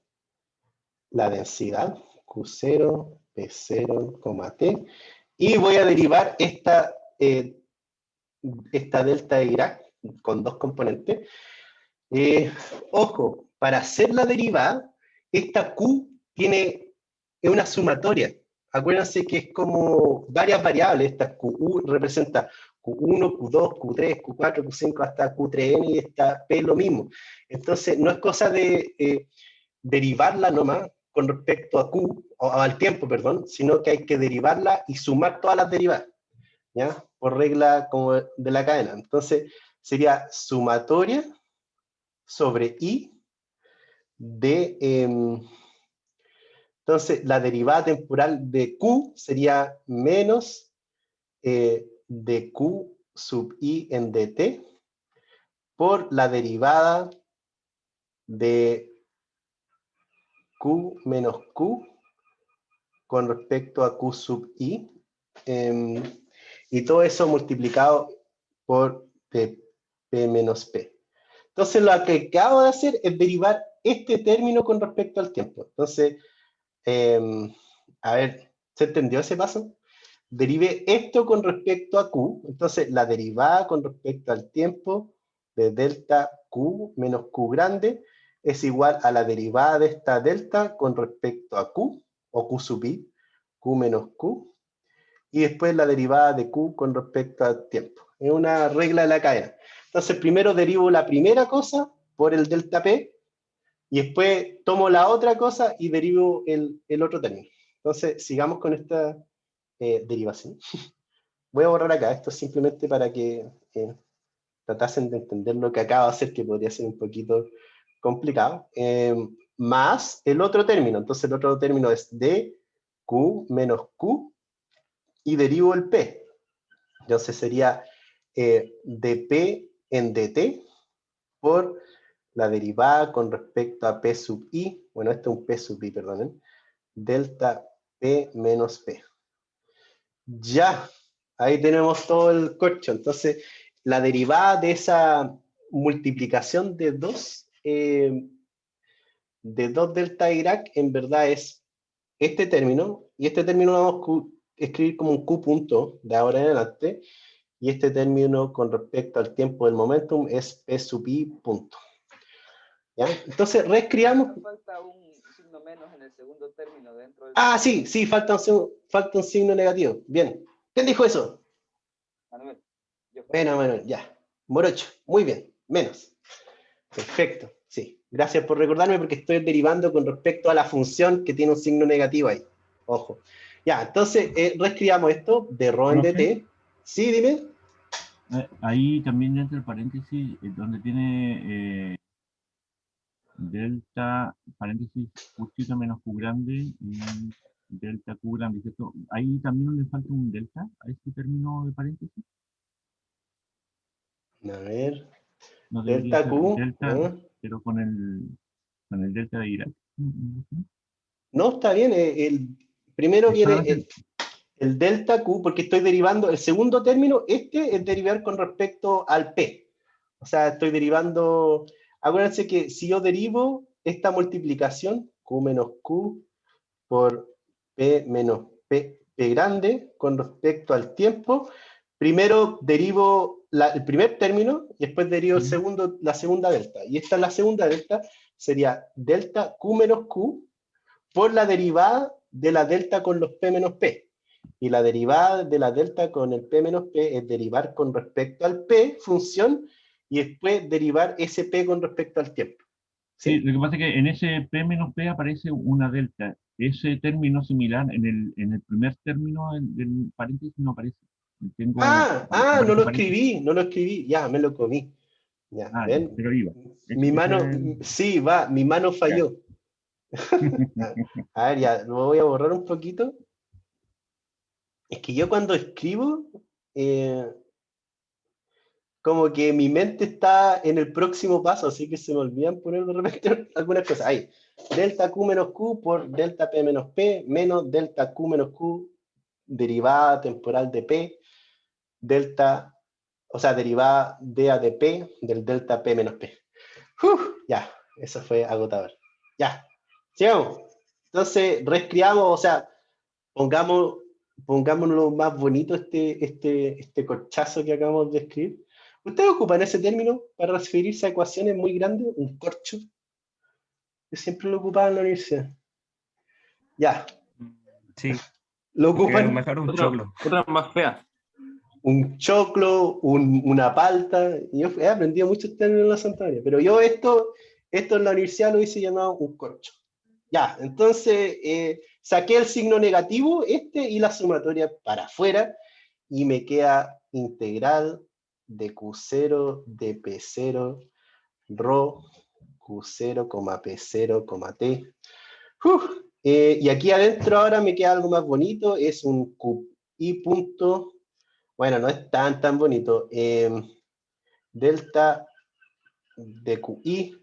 la densidad Q0, P0, T, y voy a derivar esta delta de Dirac con dos componentes. Ojo, para hacer la derivada, esta Q es una sumatoria. Acuérdense que es como varias variables. Esta Q representa Q1, Q2, Q3, Q4, Q5 hasta Q3n, y esta P lo mismo. Entonces, no es cosa de derivarla nomás con respecto a Q, o al tiempo, perdón, sino que hay que derivarla y sumar todas las derivadas, ¿ya? Por regla como de la cadena. Entonces, sería sumatoria sobre I de... entonces, la derivada temporal de Q sería menos de Q sub I en dt por la derivada de Q menos Q con respecto a Q sub I, y todo eso multiplicado por P menos P. Entonces lo que acabo de hacer es derivar este término con respecto al tiempo. Entonces, a ver, ¿se entendió ese paso? Derivé esto con respecto a Q, entonces la derivada con respecto al tiempo de delta Q menos Q grande es igual a la derivada de esta delta con respecto a Q, o Q sub I, Q menos Q, y después la derivada de Q con respecto al tiempo. Es una regla de la cadena. Entonces primero derivo la primera cosa por el delta P, y después tomo la otra cosa y derivo el otro término. Entonces sigamos con esta derivación. Voy a borrar acá, esto es simplemente para que tratasen de entender lo que acabo de hacer, que podría ser un poquito complicado, más el otro término. Entonces el otro término es dQ menos Q, y derivo el P. Entonces sería dP en dt por la derivada con respecto a P sub I, bueno, esto es un P sub I, perdonen, delta P menos P. Ya, ahí tenemos todo el corcho. Entonces, la derivada de esa multiplicación de dos delta Dirac en verdad es este término, y este término lo vamos a escribir como un Q punto de ahora en adelante, y este término con respecto al tiempo del momentum es P sub I punto. ¿Ya? Entonces, reescribamos. Falta un signo menos en el segundo término dentro del... Ah, sí, falta un signo negativo. Bien. ¿Quién dijo eso? Manuel. Bueno, ya. Morocho, muy bien. Menos. Perfecto, sí. Gracias por recordarme porque estoy derivando con respecto a la función que tiene un signo negativo ahí. Ojo. Ya, entonces, reescribamos esto de rho en dt. Sí, dime. Ahí también dentro del paréntesis, donde tiene delta, paréntesis, Q chica menos Q grande y delta Q grande, ¿cierto? Ahí también le falta un delta a este término de paréntesis. A ver. No debería Delta ser Q. delta, pero con el delta de Dirac. No, está bien. Primero viene Solamente- el delta Q, porque estoy derivando el segundo término, este es derivar con respecto al P. O sea, estoy derivando, acuérdense que si yo derivo esta multiplicación, Q menos Q por P menos P grande, con respecto al tiempo, primero derivo el primer término, y después derivo la segunda delta. Y esta es la segunda delta, sería delta Q menos Q, por la derivada de la delta con los P menos P. Y la derivada de la delta con el P menos P es derivar con respecto al P, función, y después derivar ese P con respecto al tiempo. Sí, ¿Sí? lo que pasa es que en ese P menos P aparece una delta. Ese término similar en el primer término del paréntesis no aparece. No Aparece lo paréntesis. escribí, ya, me lo comí. Ya, ven. Pero iba. Mi mano, sí, mi mano Ya. falló. A ver, ya, lo voy a borrar un poquito. Es que yo cuando escribo, como que mi mente está en el próximo paso, así que se me olvidan poner de repente algunas cosas. Ahí, delta Q menos Q por delta P menos P, menos delta Q menos Q, derivada temporal de P, delta, o sea, derivada DA de P del delta P menos P. Ya, eso fue agotador. Ya, sigamos. Entonces, reescribamos, o sea, pongámoslo más bonito este corchazo que acabamos de escribir. ¿Ustedes ocupan ese término para referirse a ecuaciones muy grandes? ¿Un corcho? Yo siempre lo ocupaba en la universidad. Ya. Sí, ¿Lo es ocupan? mejor un choclo. Otra más fea. Un choclo, una palta. Yo he aprendido muchos términos en la Santa María, pero yo esto en la universidad lo hice llamado un corcho. Ya, entonces saqué el signo negativo, y la sumatoria para afuera, y me queda integral de Q0 de P0 rho Q0, P0, T. Y aquí adentro ahora me queda algo más bonito, es un QI punto, bueno, no es tan bonito, delta de QI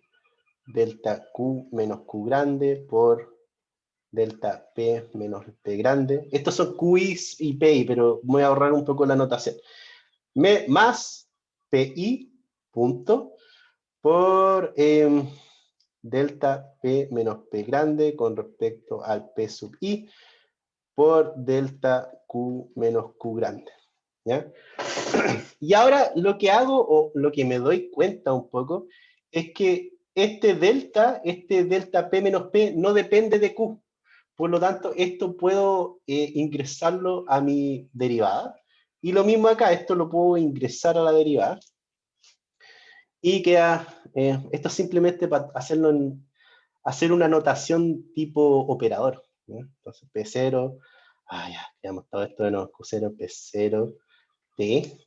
delta Q menos Q grande por delta P menos P grande. Estos son QI y PI, pero voy a ahorrar un poco la notación. Más PI punto por delta P menos P grande con respecto al P sub I por delta Q menos Q grande. ¿Ya? Y ahora lo que hago, o lo que me doy cuenta un poco, es que este delta P menos P, no depende de Q. Por lo tanto, esto puedo ingresarlo a mi derivada. Y lo mismo acá, esto lo puedo ingresar a la derivada. Y queda, esto simplemente para hacerlo hacer una notación tipo operador, ¿no? Entonces, P0, ya, creamos todo esto de nuevo, Q0, P0, P,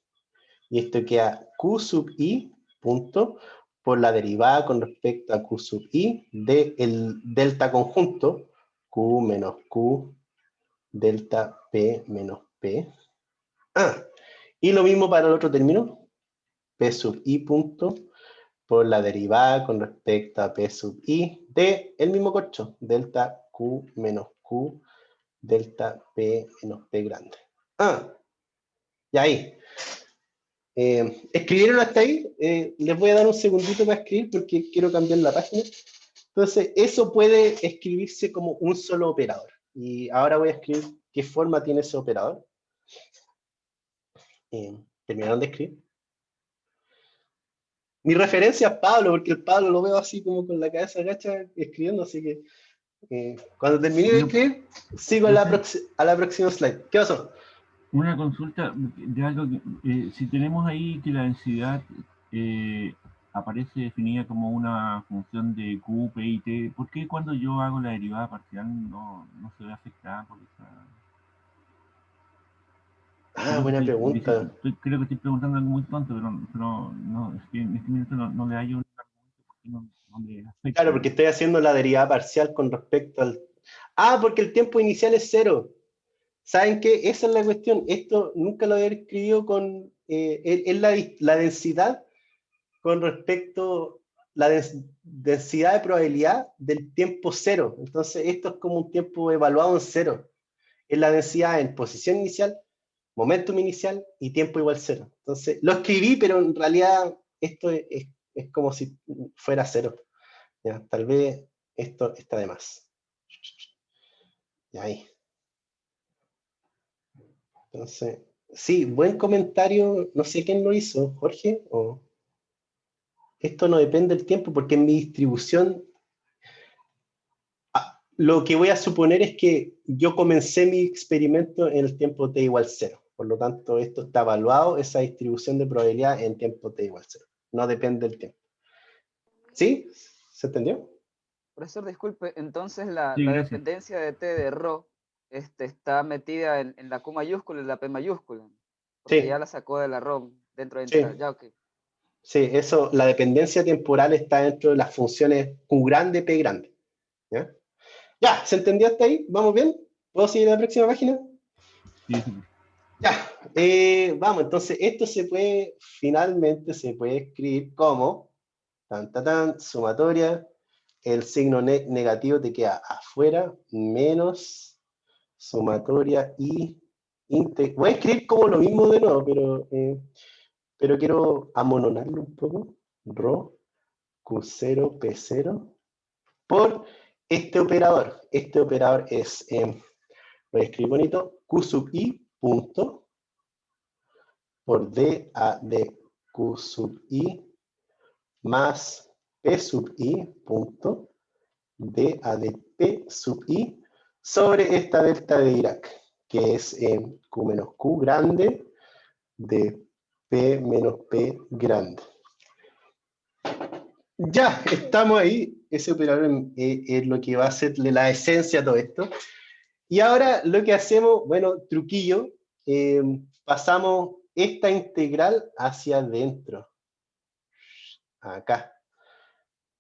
y esto queda Q sub I, punto, por la derivada con respecto a Q sub I del delta conjunto, Q menos Q, delta P menos P. Y lo mismo para el otro término, P sub I, punto, por la derivada con respecto a P sub I de el mismo corcho, delta Q menos Q, delta P menos P grande. Y ahí. ¿Escribieron hasta ahí? Les voy a dar un segundito para escribir porque quiero cambiar la página. Entonces, eso puede escribirse como un solo operador. Y ahora voy a escribir qué forma tiene ese operador. ¿Terminaron de escribir? Mi referencia es Pablo, porque el Pablo lo veo así como con la cabeza agacha escribiendo, así que cuando termine de escribir, sigo a la próxima slide. ¿Qué pasó? Una consulta de algo que, si tenemos ahí que la densidad aparece definida como una función de Q, P y T, ¿por qué cuando yo hago la derivada parcial no se ve afectada por esa? Buena pregunta. Creo que estoy preguntando algo muy tonto, pero no, es que en este minuto no le hay un argumento porque no le afecta. Claro, porque estoy haciendo la derivada parcial con respecto al... porque el tiempo inicial es 0. ¿Saben qué? Esa es la cuestión. Esto nunca lo había escrito con... es la densidad con respecto... La densidad de probabilidad del tiempo 0. Entonces, esto es como un tiempo evaluado en 0. Es la densidad en posición inicial, momentum inicial y tiempo igual 0. Entonces, lo escribí, pero en realidad esto es como si fuera 0. ¿Ya? Tal vez esto está de más. Y ahí. Entonces, sí, buen comentario. No sé quién lo hizo, Jorge. Esto no depende del tiempo porque en mi distribución lo que voy a suponer es que yo comencé mi experimento en el tiempo t igual 0. Por lo tanto, esto está evaluado, esa distribución de probabilidad en tiempo t igual 0. No depende del tiempo. ¿Sí? ¿Se entendió? Profesor, disculpe, entonces la Sí, gracias. dependencia de t de ρ está metida en la Q mayúscula y la P mayúscula. Porque Sí. ya la sacó de la ROM dentro de Sí. integral. Ya, ok. Sí, eso, la dependencia temporal está dentro de las funciones Q grande, P grande. ¿Ya? Ya, ¿se entendió hasta ahí? ¿Vamos bien? ¿Puedo seguir a la próxima página? Sí. Ya, vamos, entonces esto finalmente se puede escribir como, sumatoria, el signo negativo te queda afuera, menos sumatoria y voy a escribir como lo mismo de nuevo, pero quiero amononarlo un poco, ρ, Q0, P0, por este operador. Este operador es, voy a escribir bonito, Q sub I, punto, por D a D Q sub I, más P sub I, punto, D a D P sub I, sobre esta delta de Dirac, que es Q menos Q grande, de P menos P grande. Ya, estamos ahí. Ese operador es lo que va a hacerle la esencia a todo esto. Y ahora lo que hacemos, bueno, truquillo, pasamos esta integral hacia adentro. Acá.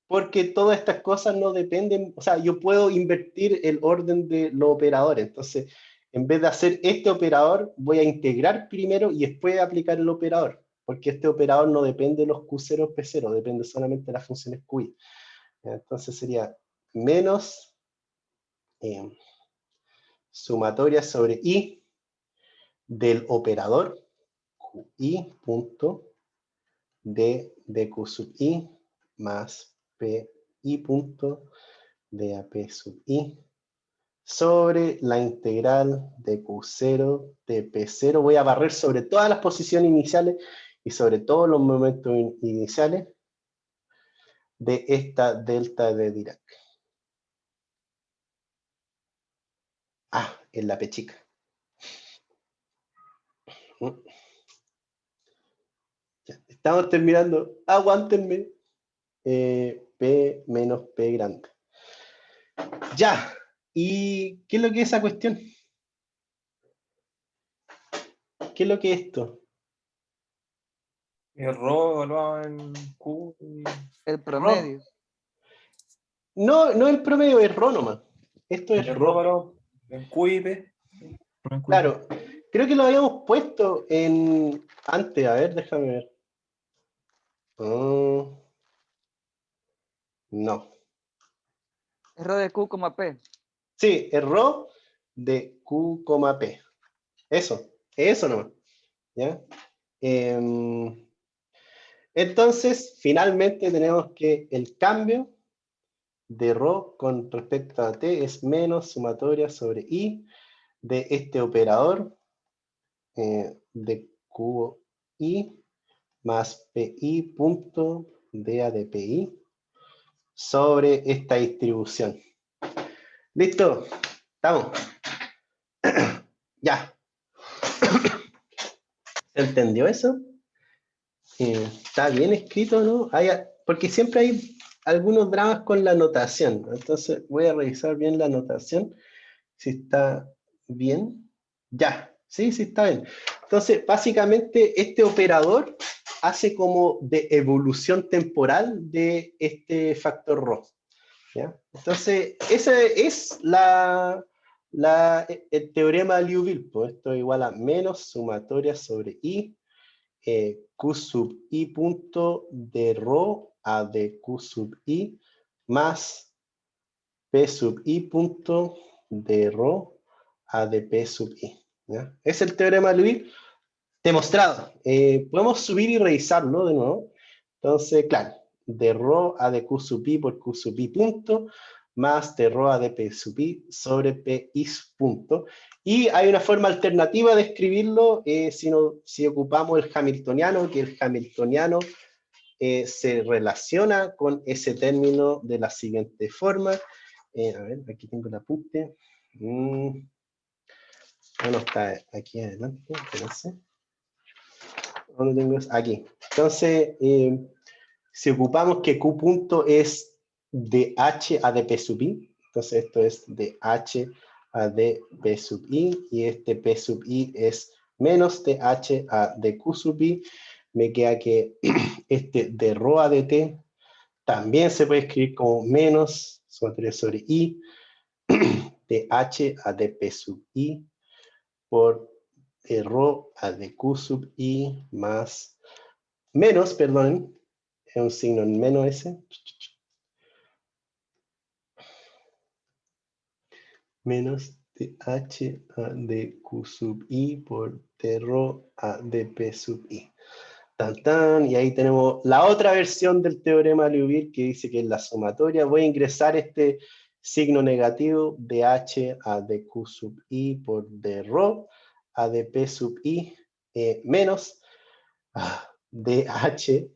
Porque todas estas cosas no dependen, o sea, yo puedo invertir el orden de los operadores. Entonces, en vez de hacer este operador, voy a integrar primero y después aplicar el operador. Porque este operador no depende de los Q0, P0, depende solamente de las funciones QI. ¿Ya? Entonces sería menos sumatoria sobre I del operador QI punto de Q sub I más PI punto de AP sub I sobre la integral de Q0 de P0. Voy a barrer sobre todas las posiciones iniciales y sobre todos los momentos iniciales de esta delta de Dirac. En la P chica. Ya, estamos terminando. Aguántenme. P menos P grande. Ya. ¿Y qué es lo que es esa cuestión? ¿Qué es lo que es esto? Rho evaluado en Q. El promedio. No, no el promedio, es Rho nomás. Esto es Rho Rho. evaluado en Q y P. Claro, creo que lo habíamos puesto en antes, a ver, déjame ver. No. Rho de Q, P. Sí, es Rho de Q, P. Eso nomás. ¿Ya? Entonces, finalmente tenemos que el cambio de Rho con respecto a T es menos sumatoria sobre I de este operador de QI más PI punto DA de PI sobre esta distribución. ¿Listo? ¿Estamos? Ya. ¿Se entendió eso? ¿Está bien escrito o no? Porque siempre hay algunos dramas con la notación. Entonces voy a revisar bien la notación. Si está bien. Ya. Sí, está bien. Entonces, básicamente, este operador hace como de evolución temporal de este factor Rho. ¿Ya? Entonces, ese es el teorema de Liouville. Pues esto es igual a menos sumatoria sobre I, Q sub I punto de Rho a de Q sub I más P sub I punto de Rho a de P sub I. ¿Ya? Es el teorema de Liouville demostrado. Podemos subir y revisarlo de nuevo. Entonces, claro, de Rho a de Q sub I por Q sub I punto más de Rho a de P sub I sobre P I punto. Y hay una forma alternativa de escribirlo si ocupamos el hamiltoniano, que el hamiltoniano se relaciona con ese término de la siguiente forma. A ver, aquí tengo el apunte. Bueno, está aquí adelante, espérense. ¿Dónde tengo eso? Aquí. Entonces, si ocupamos que Q punto es de H a de P sub I, entonces esto es de H a de P sub I, y este P sub I es menos de H a de Q sub I, me queda que este de Rho a de T también se puede escribir como menos sumatoria sobre I de H a de P sub I por de Rho a de Q sub I más menos, perdón, es un signo en menos ese, menos de H a de Q sub I por de Rho a de P sub I. Tan, tan, y ahí tenemos la otra versión del teorema de Liouville que dice que en la sumatoria voy a ingresar este signo negativo de H a de Q sub I por de Rho a de P sub I menos de H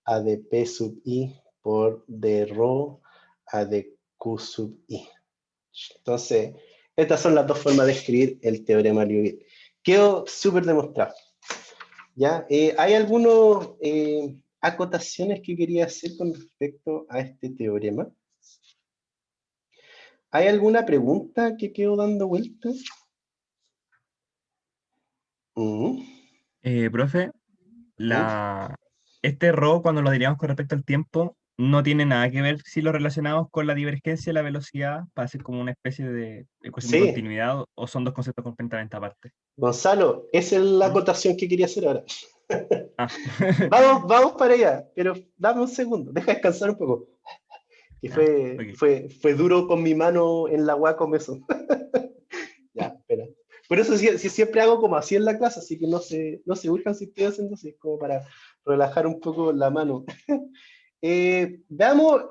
a de P sub I por de Rho a de Q sub I. Entonces, estas son las dos formas de escribir el teorema de Liouville. Quedó súper demostrado. ¿Ya? ¿Hay algunas acotaciones que quería hacer con respecto a este teorema? ¿Hay alguna pregunta que quedó dando vuelta? Profe, este rho, cuando lo diríamos con respecto al tiempo, no tiene nada que ver si lo relacionamos con la divergencia de la velocidad para hacer como una especie de ecuación de Sí. continuidad, o son dos conceptos completamente aparte. Gonzalo, esa es la acotación que quería hacer ahora. Ah. Vamos para allá, pero dame un segundo, deja descansar un poco. Que Ya, ok. fue duro con mi mano en la Wacom eso. Ya, espera. Por eso sí siempre hago como así en la clase, así que no se buscan si estoy haciendo así, como para relajar un poco la mano. Veamos,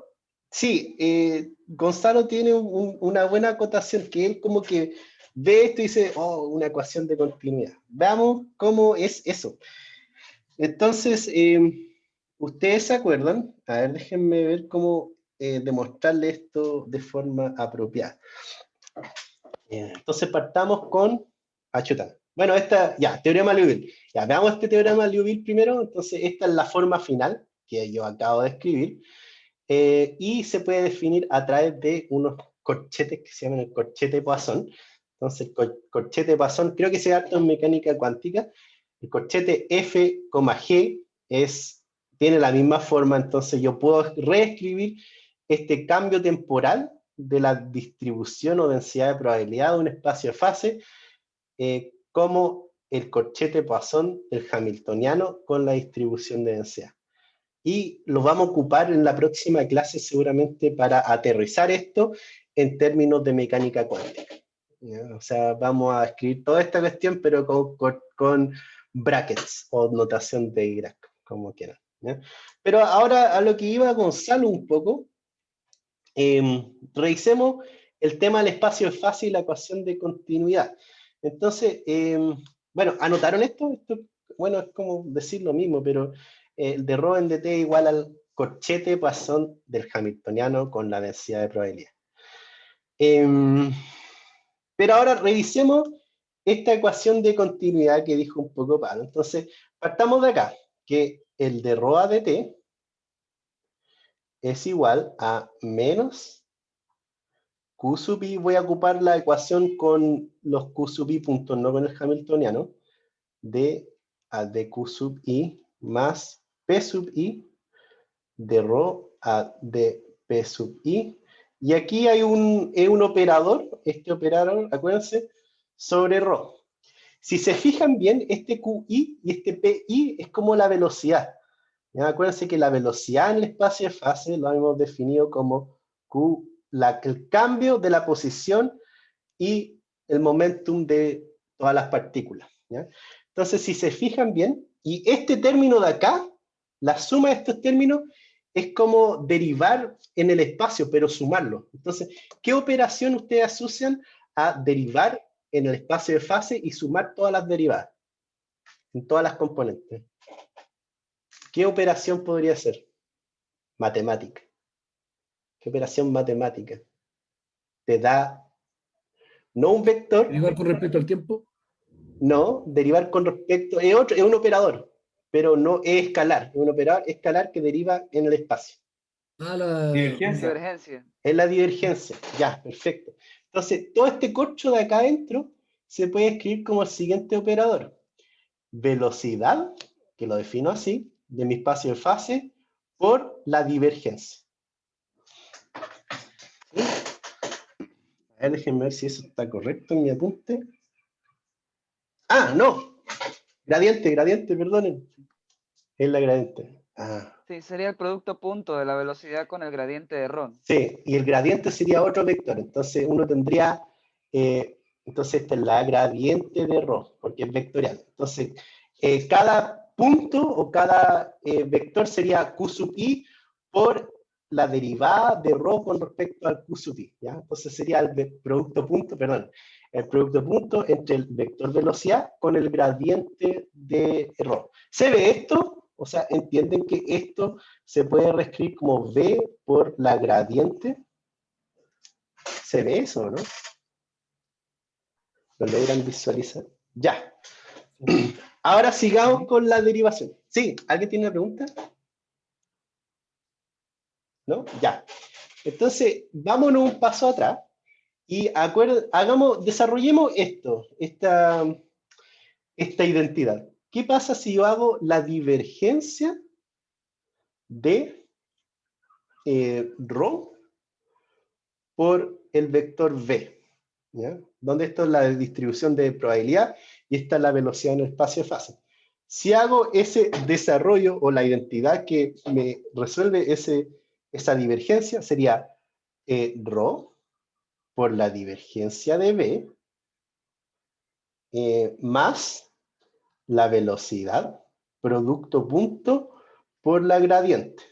sí, Gonzalo tiene una buena acotación, que él como que ve esto y dice, oh, una ecuación de continuidad. Veamos cómo es eso. Entonces, ¿ustedes se acuerdan? A ver, déjenme ver cómo demostrarle esto de forma apropiada. Entonces partamos con chuta. Bueno, ya, teorema Liouville. Ya, veamos este teorema Liouville primero. Entonces, esta es la forma final que yo acabo de escribir. Y se puede definir a través de unos corchetes que se llaman el corchete Poisson. Entonces, el corchete Poisson, creo que se da en mecánica cuántica. El corchete F, G tiene la misma forma, entonces yo puedo reescribir este cambio temporal de la distribución o densidad de probabilidad de un espacio de fase como el corchete Poisson del hamiltoniano con la distribución de densidad. Y lo vamos a ocupar en la próxima clase seguramente para aterrizar esto en términos de mecánica cuántica. ¿Ya? O sea, vamos a escribir toda esta cuestión, pero con brackets o notación de Dirac, como quieran. ¿Ya? Pero ahora a lo que iba Gonzalo un poco, revisemos el tema del espacio de fase y la ecuación de continuidad. Entonces, bueno, ¿anotaron esto? Bueno, es como decir lo mismo, pero el de ρ en dt igual al corchete Poisson del hamiltoniano con la densidad de probabilidad. Pero ahora revisemos esta ecuación de continuidad que dijo un poco Pablo. Entonces, partamos de acá, que el de ρ a dt es igual a menos Q sub i, voy a ocupar la ecuación con los Q sub i puntos, no con el hamiltoniano, de a dq sub i más P sub i de ρ a dp sub i. Y aquí hay un operador, este operador, acuérdense, sobre ρ. Si se fijan bien, este QI y este PI es como la velocidad. ¿Ya? Acuérdense que la velocidad en el espacio de fase lo hemos definido como el cambio de la posición y el momentum de todas las partículas. ¿Ya? Entonces, si se fijan bien, y este término de acá, la suma de estos términos, es como derivar en el espacio, pero sumarlo. Entonces, ¿qué operación ustedes asocian a derivar en el espacio de fase y sumar todas las derivadas? En todas las componentes. ¿Qué operación podría ser? Matemática. ¿Qué operación matemática? Te da, no un vector. Derivar con respecto al tiempo. No, derivar con respecto, es un operador, pero no es escalar, es un operador escalar que deriva en el espacio. Ah, la Divergencia. Divergencia. Es la divergencia, ya, perfecto. Entonces, todo este corcho de acá adentro se puede escribir como el siguiente operador. Velocidad, que lo defino así, de mi espacio de fase, por la divergencia. ¿Sí? A ver, déjenme ver si eso está correcto en mi apunte. Ah, no. Gradiente, perdonen. Es la gradiente. Ah. Sí, sería el producto punto de la velocidad con el gradiente de ρ. Sí, y el gradiente sería otro vector. Entonces uno tendría, entonces esta es la gradiente de ρ, porque es vectorial. Entonces, cada punto o cada vector sería Q sub i por la derivada de ρ con respecto al Q sub i. ¿Ya? Entonces sería el producto punto entre el vector velocidad con el gradiente de ρ. ¿Se ve esto? O sea, ¿entienden que esto se puede reescribir como V por la gradiente? ¿Se ve eso, no? ¿Lo logran visualizar? Ya. Ahora sigamos con la derivación. ¿Sí? ¿Alguien tiene una pregunta? ¿No? Ya. Entonces, vámonos un paso atrás y desarrollemos esta identidad. ¿Qué pasa si yo hago la divergencia de ρ por el vector v? ¿Ya? Donde esto es la distribución de probabilidad y esta es la velocidad en el espacio de fase. Si hago ese desarrollo o la identidad que me resuelve esa divergencia sería ρ por la divergencia de v más la velocidad producto punto por la gradiente.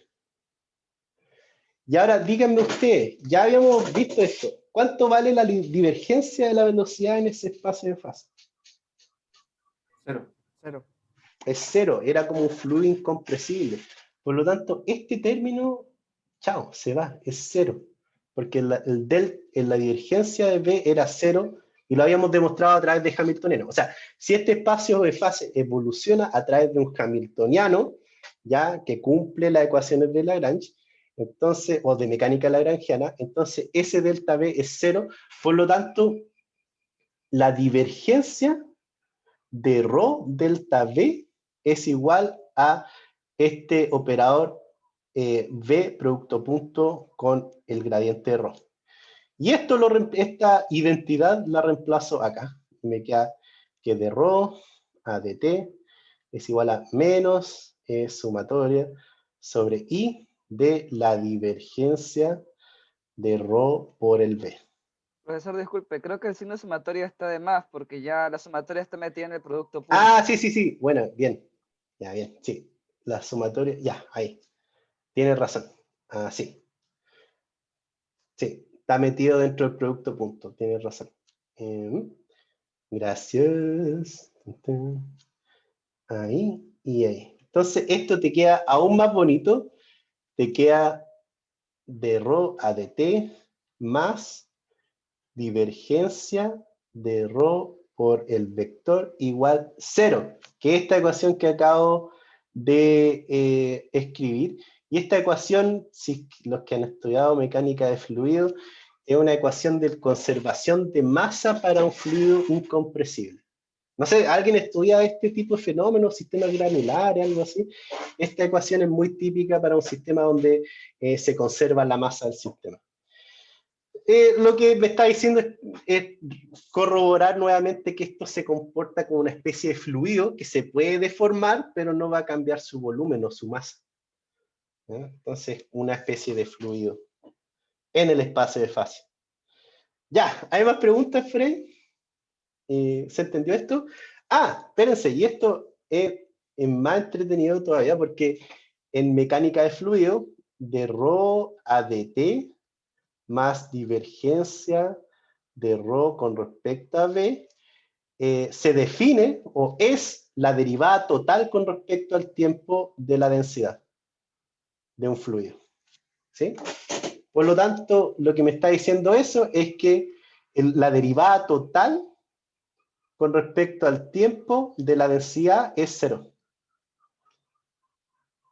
Y ahora díganme ustedes, ya habíamos visto esto, ¿cuánto vale la divergencia de la velocidad en ese espacio de fase? 0. 0. Es 0, era como un fluido incompresible. Por lo tanto, este término, chao, se va, es 0. Porque la divergencia de V era 0 y lo habíamos demostrado a través de Hamiltoniano. O sea, si este espacio de fase evoluciona a través de un Hamiltoniano, ya que cumple las ecuaciones de Lagrange, entonces, o de mecánica lagrangiana, entonces ese delta V es 0. Por lo tanto, la divergencia de ρ delta V es igual a este operador V producto punto con el gradiente de ρ. Y esta identidad la reemplazo acá. Me queda que de ρ a dt es igual a menos sumatoria sobre I de la divergencia de ρ por el V. Profesor, disculpe, creo que el signo sumatoria está de más, porque ya la sumatoria está metida en el producto punto. Ah, sí. Bueno, bien. Ya, bien, sí. La sumatoria, ya, ahí. Tienes razón. Ah, sí. Sí, está metido dentro del producto punto. Tienes razón. Gracias. Ahí y ahí. Entonces, esto te queda aún más bonito. Te queda de ρ a dt más divergencia de ρ por el vector igual 0, que es esta ecuación que acabo de escribir. Y esta ecuación, si los que han estudiado mecánica de fluidos, es una ecuación de conservación de masa para un fluido incompresible. No sé, ¿alguien estudia este tipo de fenómenos, sistemas granulares, algo así? Esta ecuación es muy típica para un sistema donde se conserva la masa del sistema. Lo que me está diciendo es corroborar nuevamente que esto se comporta como una especie de fluido que se puede deformar, pero no va a cambiar su volumen o su masa. Entonces, una especie de fluido en el espacio de fase. Ya, ¿hay más preguntas, Frey? ¿Se entendió esto? Ah, espérense, y esto es más entretenido todavía porque en mecánica de fluido, de ρ a dt más divergencia de ρ con respecto a v, se define o es la derivada total con respecto al tiempo de la densidad de un fluido. ¿Sí? Por lo tanto, lo que me está diciendo eso es que la derivada total con respecto al tiempo de la densidad es 0.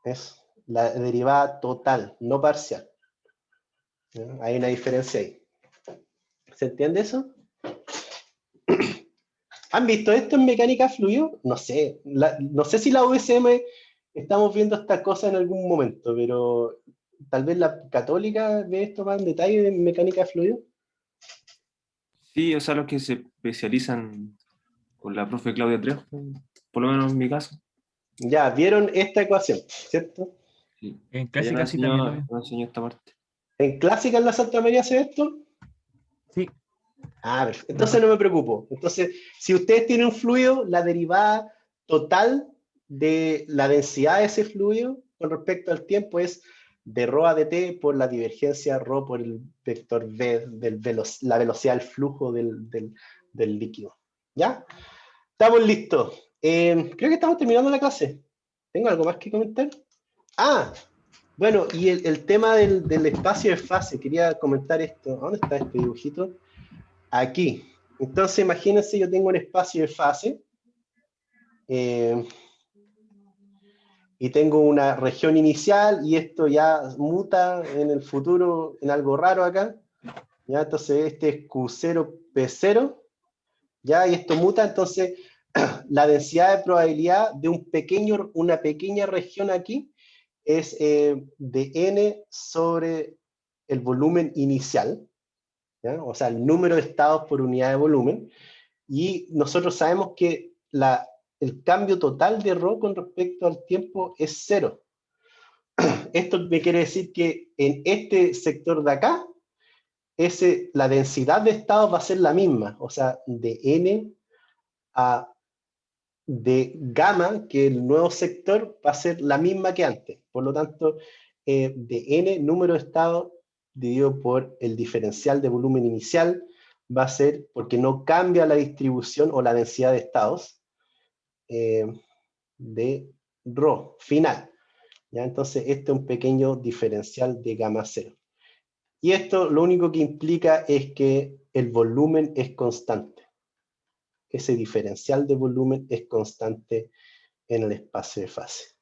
Es la derivada total, no parcial. Hay una diferencia ahí. ¿Se entiende eso? ¿Han visto esto en mecánica fluido? No sé. No sé si la USM estamos viendo estas cosas en algún momento, pero tal vez la católica ve esto más en detalle en mecánica fluido. Sí, o sea, los que se especializan con la profe Claudia Trejo, por lo menos en mi caso. Ya, vieron esta ecuación, ¿cierto? Sí. En Ella clásica nos sí también lo vi. enseñó, nos enseñó esta parte. ¿En clásica en la Santa María se ve esto? Sí, Ah, perfecto. Entonces no me preocupo. Entonces, si ustedes tienen un fluido, la derivada total de la densidad de ese fluido con respecto al tiempo es de ρ a dt por la divergencia ρ por el vector v, la velocidad del flujo del líquido. ¿Ya? Estamos listos. Creo que estamos terminando la clase. ¿Tengo algo más que comentar? Ah, bueno, y el tema del espacio de fase. Quería comentar esto. ¿Dónde está este dibujito? Aquí. Entonces, imagínense, yo tengo un espacio de fase y tengo una región inicial y esto ya muta en el futuro en algo raro acá. ¿Ya? Entonces, este es Q0, P0. ¿Ya? Y esto muta, entonces, la densidad de probabilidad de una pequeña región aquí es de n sobre el volumen inicial. ¿Ya? O sea, el número de estados por unidad de volumen, y nosotros sabemos que el cambio total de ρ con respecto al tiempo es 0. esto me quiere decir que en este sector de acá, la densidad de estados va a ser la misma, o sea, de n a de gamma, que el nuevo sector va a ser la misma que antes. Por lo tanto, de n número de estados dividido por el diferencial de volumen inicial va a ser, porque no cambia la distribución o la densidad de estados, de ρ final. ¿Ya? Entonces, este es un pequeño diferencial de gamma 0. Y esto lo único que implica es que el volumen es constante. Ese diferencial de volumen es constante en el espacio de fase.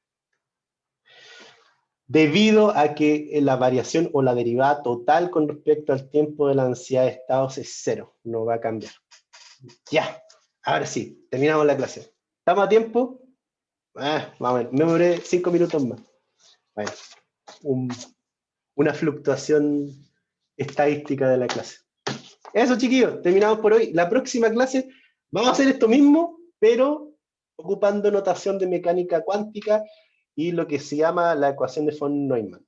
Debido a que la variación o la derivada total con respecto al tiempo de la densidad de estados es 0, no va a cambiar. Ya, ahora sí, terminamos la clase. ¿Estamos a tiempo? Vamos a ver, me demoré 5 minutos más. Bueno, una fluctuación estadística de la clase. Eso, chiquillos, terminamos por hoy. La próxima clase vamos a hacer esto mismo, pero ocupando notación de mecánica cuántica y lo que se llama la ecuación de von Neumann.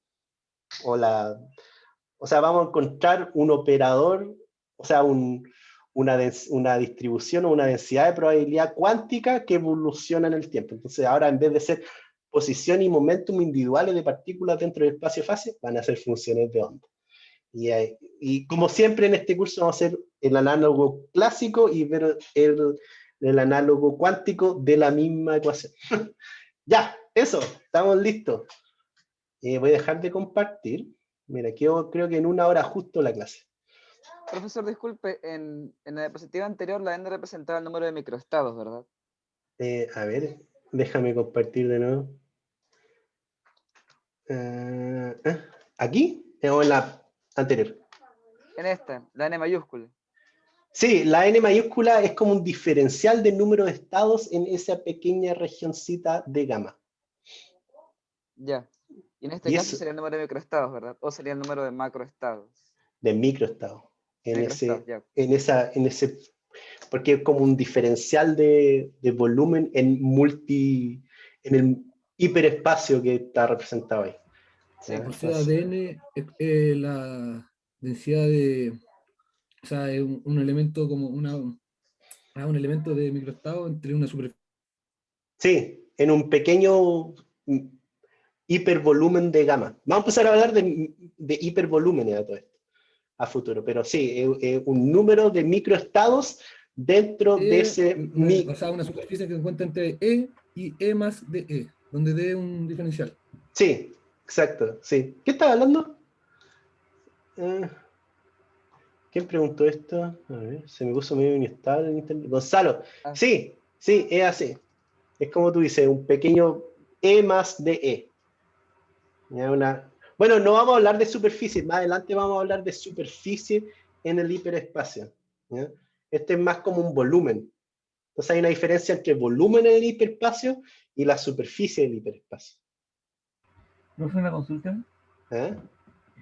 O sea, vamos a encontrar un operador, o sea, una distribución o una densidad de probabilidad cuántica que evoluciona en el tiempo. Entonces, ahora en vez de ser posición y momentum individuales de partículas dentro del espacio-fase, van a ser funciones de onda. Y como siempre en este curso vamos a hacer el análogo clásico y ver el análogo cuántico de la misma ecuación. Ya, eso, estamos listos. Voy a dejar de compartir. Mira, creo que en 1 hora justo la clase. Profesor, disculpe, en la diapositiva anterior la N representaba el número de microestados, ¿verdad? A ver, déjame compartir de nuevo. ¿Aquí? ¿O en la anterior? En esta, la N mayúscula. Sí, la N mayúscula es como un diferencial del número de estados en esa pequeña regioncita de gamma. Ya. Y en este Y caso eso- sería el número de microestados, ¿verdad? O sería el número de macroestados. De microestados. Microestados, ya. En ese, porque es como un diferencial de volumen en el hiperespacio que está representado ahí. Sí. ¿Ya? O sea, Dn es la densidad de, o sea, es un elemento como un elemento de microestado entre una superficie. Sí, en un pequeño hipervolumen de gamma. Vamos a empezar a hablar de hipervolúmenes a todo esto, a futuro, pero sí, es un número de microestados dentro de ese... O sea, una superficie que se encuentra entre E y E más de E, donde D es un diferencial. Sí, exacto, sí. ¿Qué estaba hablando? ¿Quién preguntó esto? A ver, se me puso medio inestable en internet. Gonzalo, Ah. sí, es así. Es como tú dices, un pequeño E más de E. ¿Ya? Bueno, no vamos a hablar de superficie, más adelante vamos a hablar de superficie en el hiperespacio. ¿Ya? Este es más como un volumen. Entonces hay una diferencia entre volumen en el hiperespacio y la superficie del hiperespacio. ¿No fue una consulta? ¿Eh?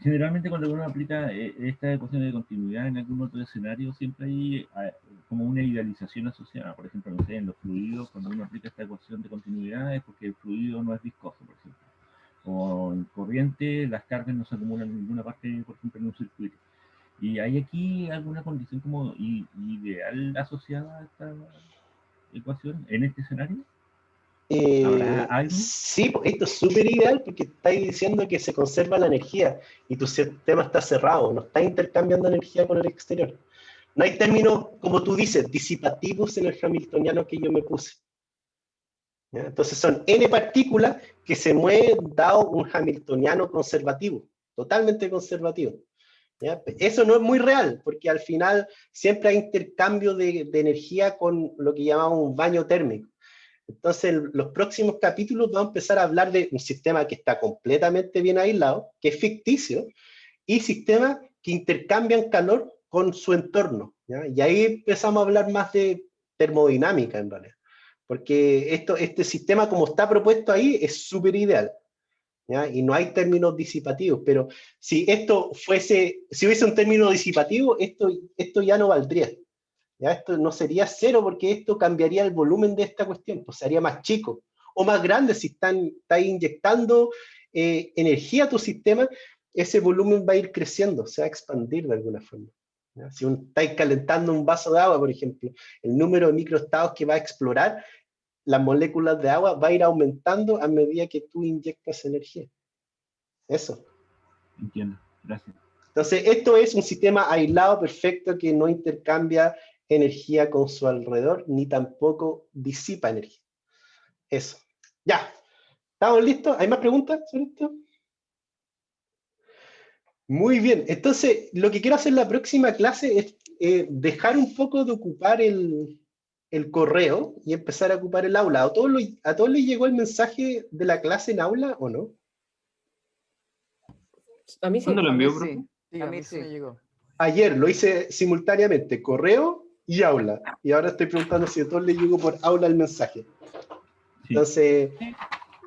Generalmente cuando uno aplica esta ecuación de continuidad en algún otro escenario, siempre hay como una idealización asociada. Por ejemplo, no sé, en los fluidos, cuando uno aplica esta ecuación de continuidad es porque el fluido no es viscoso, por ejemplo. O en corriente, las cargas no se acumulan en ninguna parte, por ejemplo, en un circuito. ¿Y hay aquí alguna condición como ideal asociada a esta ecuación en este escenario? ¿Habrá algo? Sí, pues, esto es súper ideal porque estáis diciendo que se conserva la energía y tu sistema está cerrado, no está intercambiando energía con el exterior. No hay términos, como tú dices, disipativos en el hamiltoniano que yo me puse. ¿Ya? Entonces son n partículas que se mueven dado un hamiltoniano conservativo, totalmente conservativo. ¿Ya? Eso no es muy real, porque al final siempre hay intercambio de energía con lo que llamamos un baño térmico. Entonces, en los próximos capítulos vamos a empezar a hablar de un sistema que está completamente bien aislado, que es ficticio, y sistemas que intercambian calor con su entorno. ¿Ya? Y ahí empezamos a hablar más de termodinámica, en realidad. Porque este sistema, como está propuesto ahí, es súper ideal. ¿Ya? Y no hay términos disipativos, pero si hubiese un término disipativo, esto ya no valdría. ¿Ya? Esto no sería cero porque esto cambiaría el volumen de esta cuestión, pues sería más chico o más grande si estáis inyectando energía a tu sistema, ese volumen va a ir creciendo, se va a expandir de alguna forma. ¿Ya? Si estáis calentando un vaso de agua, por ejemplo, el número de microestados que va a explorar las moléculas de agua va a ir aumentando a medida que tú inyectas energía. Eso. Entiendo, gracias. Entonces, esto es un sistema aislado, perfecto, que no intercambia energía con su alrededor, ni tampoco disipa energía. Eso. Ya. ¿Estamos listos? ¿Hay más preguntas sobre esto? Muy bien. Entonces, lo que quiero hacer en la próxima clase es dejar un poco de ocupar el correo y empezar a ocupar el aula. ¿A todos les llegó el mensaje de la clase en aula o no? A mí sí. ¿Cuándo lo a mí envió, sí. profe? Sí, A a mí mí sí sí. me llegó. Ayer lo hice simultáneamente, correo y aula. Y ahora estoy preguntando si a todos les llegó por aula el mensaje. Sí. Entonces,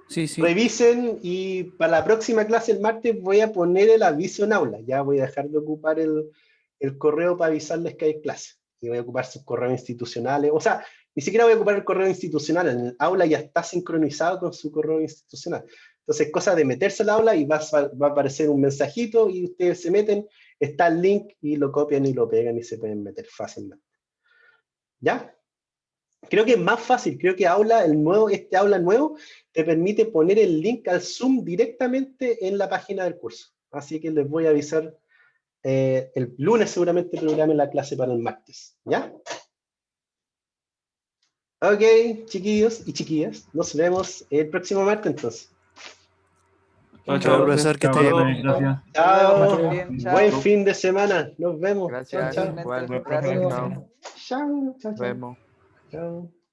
Sí, sí. revisen y para la próxima clase el martes voy a poner el aviso en aula. Ya voy a dejar de ocupar el correo para avisarles que hay clase. Y voy a ocupar sus correos institucionales. O sea, ni siquiera voy a ocupar el correo institucional. En el aula ya está sincronizado con su correo institucional. Entonces, cosa de meterse al aula y va a aparecer un mensajito y ustedes se meten, está el link y lo copian y lo pegan y se pueden meter fácilmente. ¿Ya? Creo que es más fácil, creo que este aula nuevo te permite poner el link al Zoom directamente en la página del curso. Así que les voy a avisar el lunes seguramente programen la clase para el martes. ¿Ya? Ok, chiquillos y chiquillas, nos vemos el próximo martes entonces. Chao, Chao, profesor, que esté bien. Profe, gracias. Chao, Bien, chao. buen fin de semana, nos vemos. Gracias, chao, chao. igual. Igualmente. Gracias, Chao. chao. Chao, chao, Nos chao. vemos. Chao.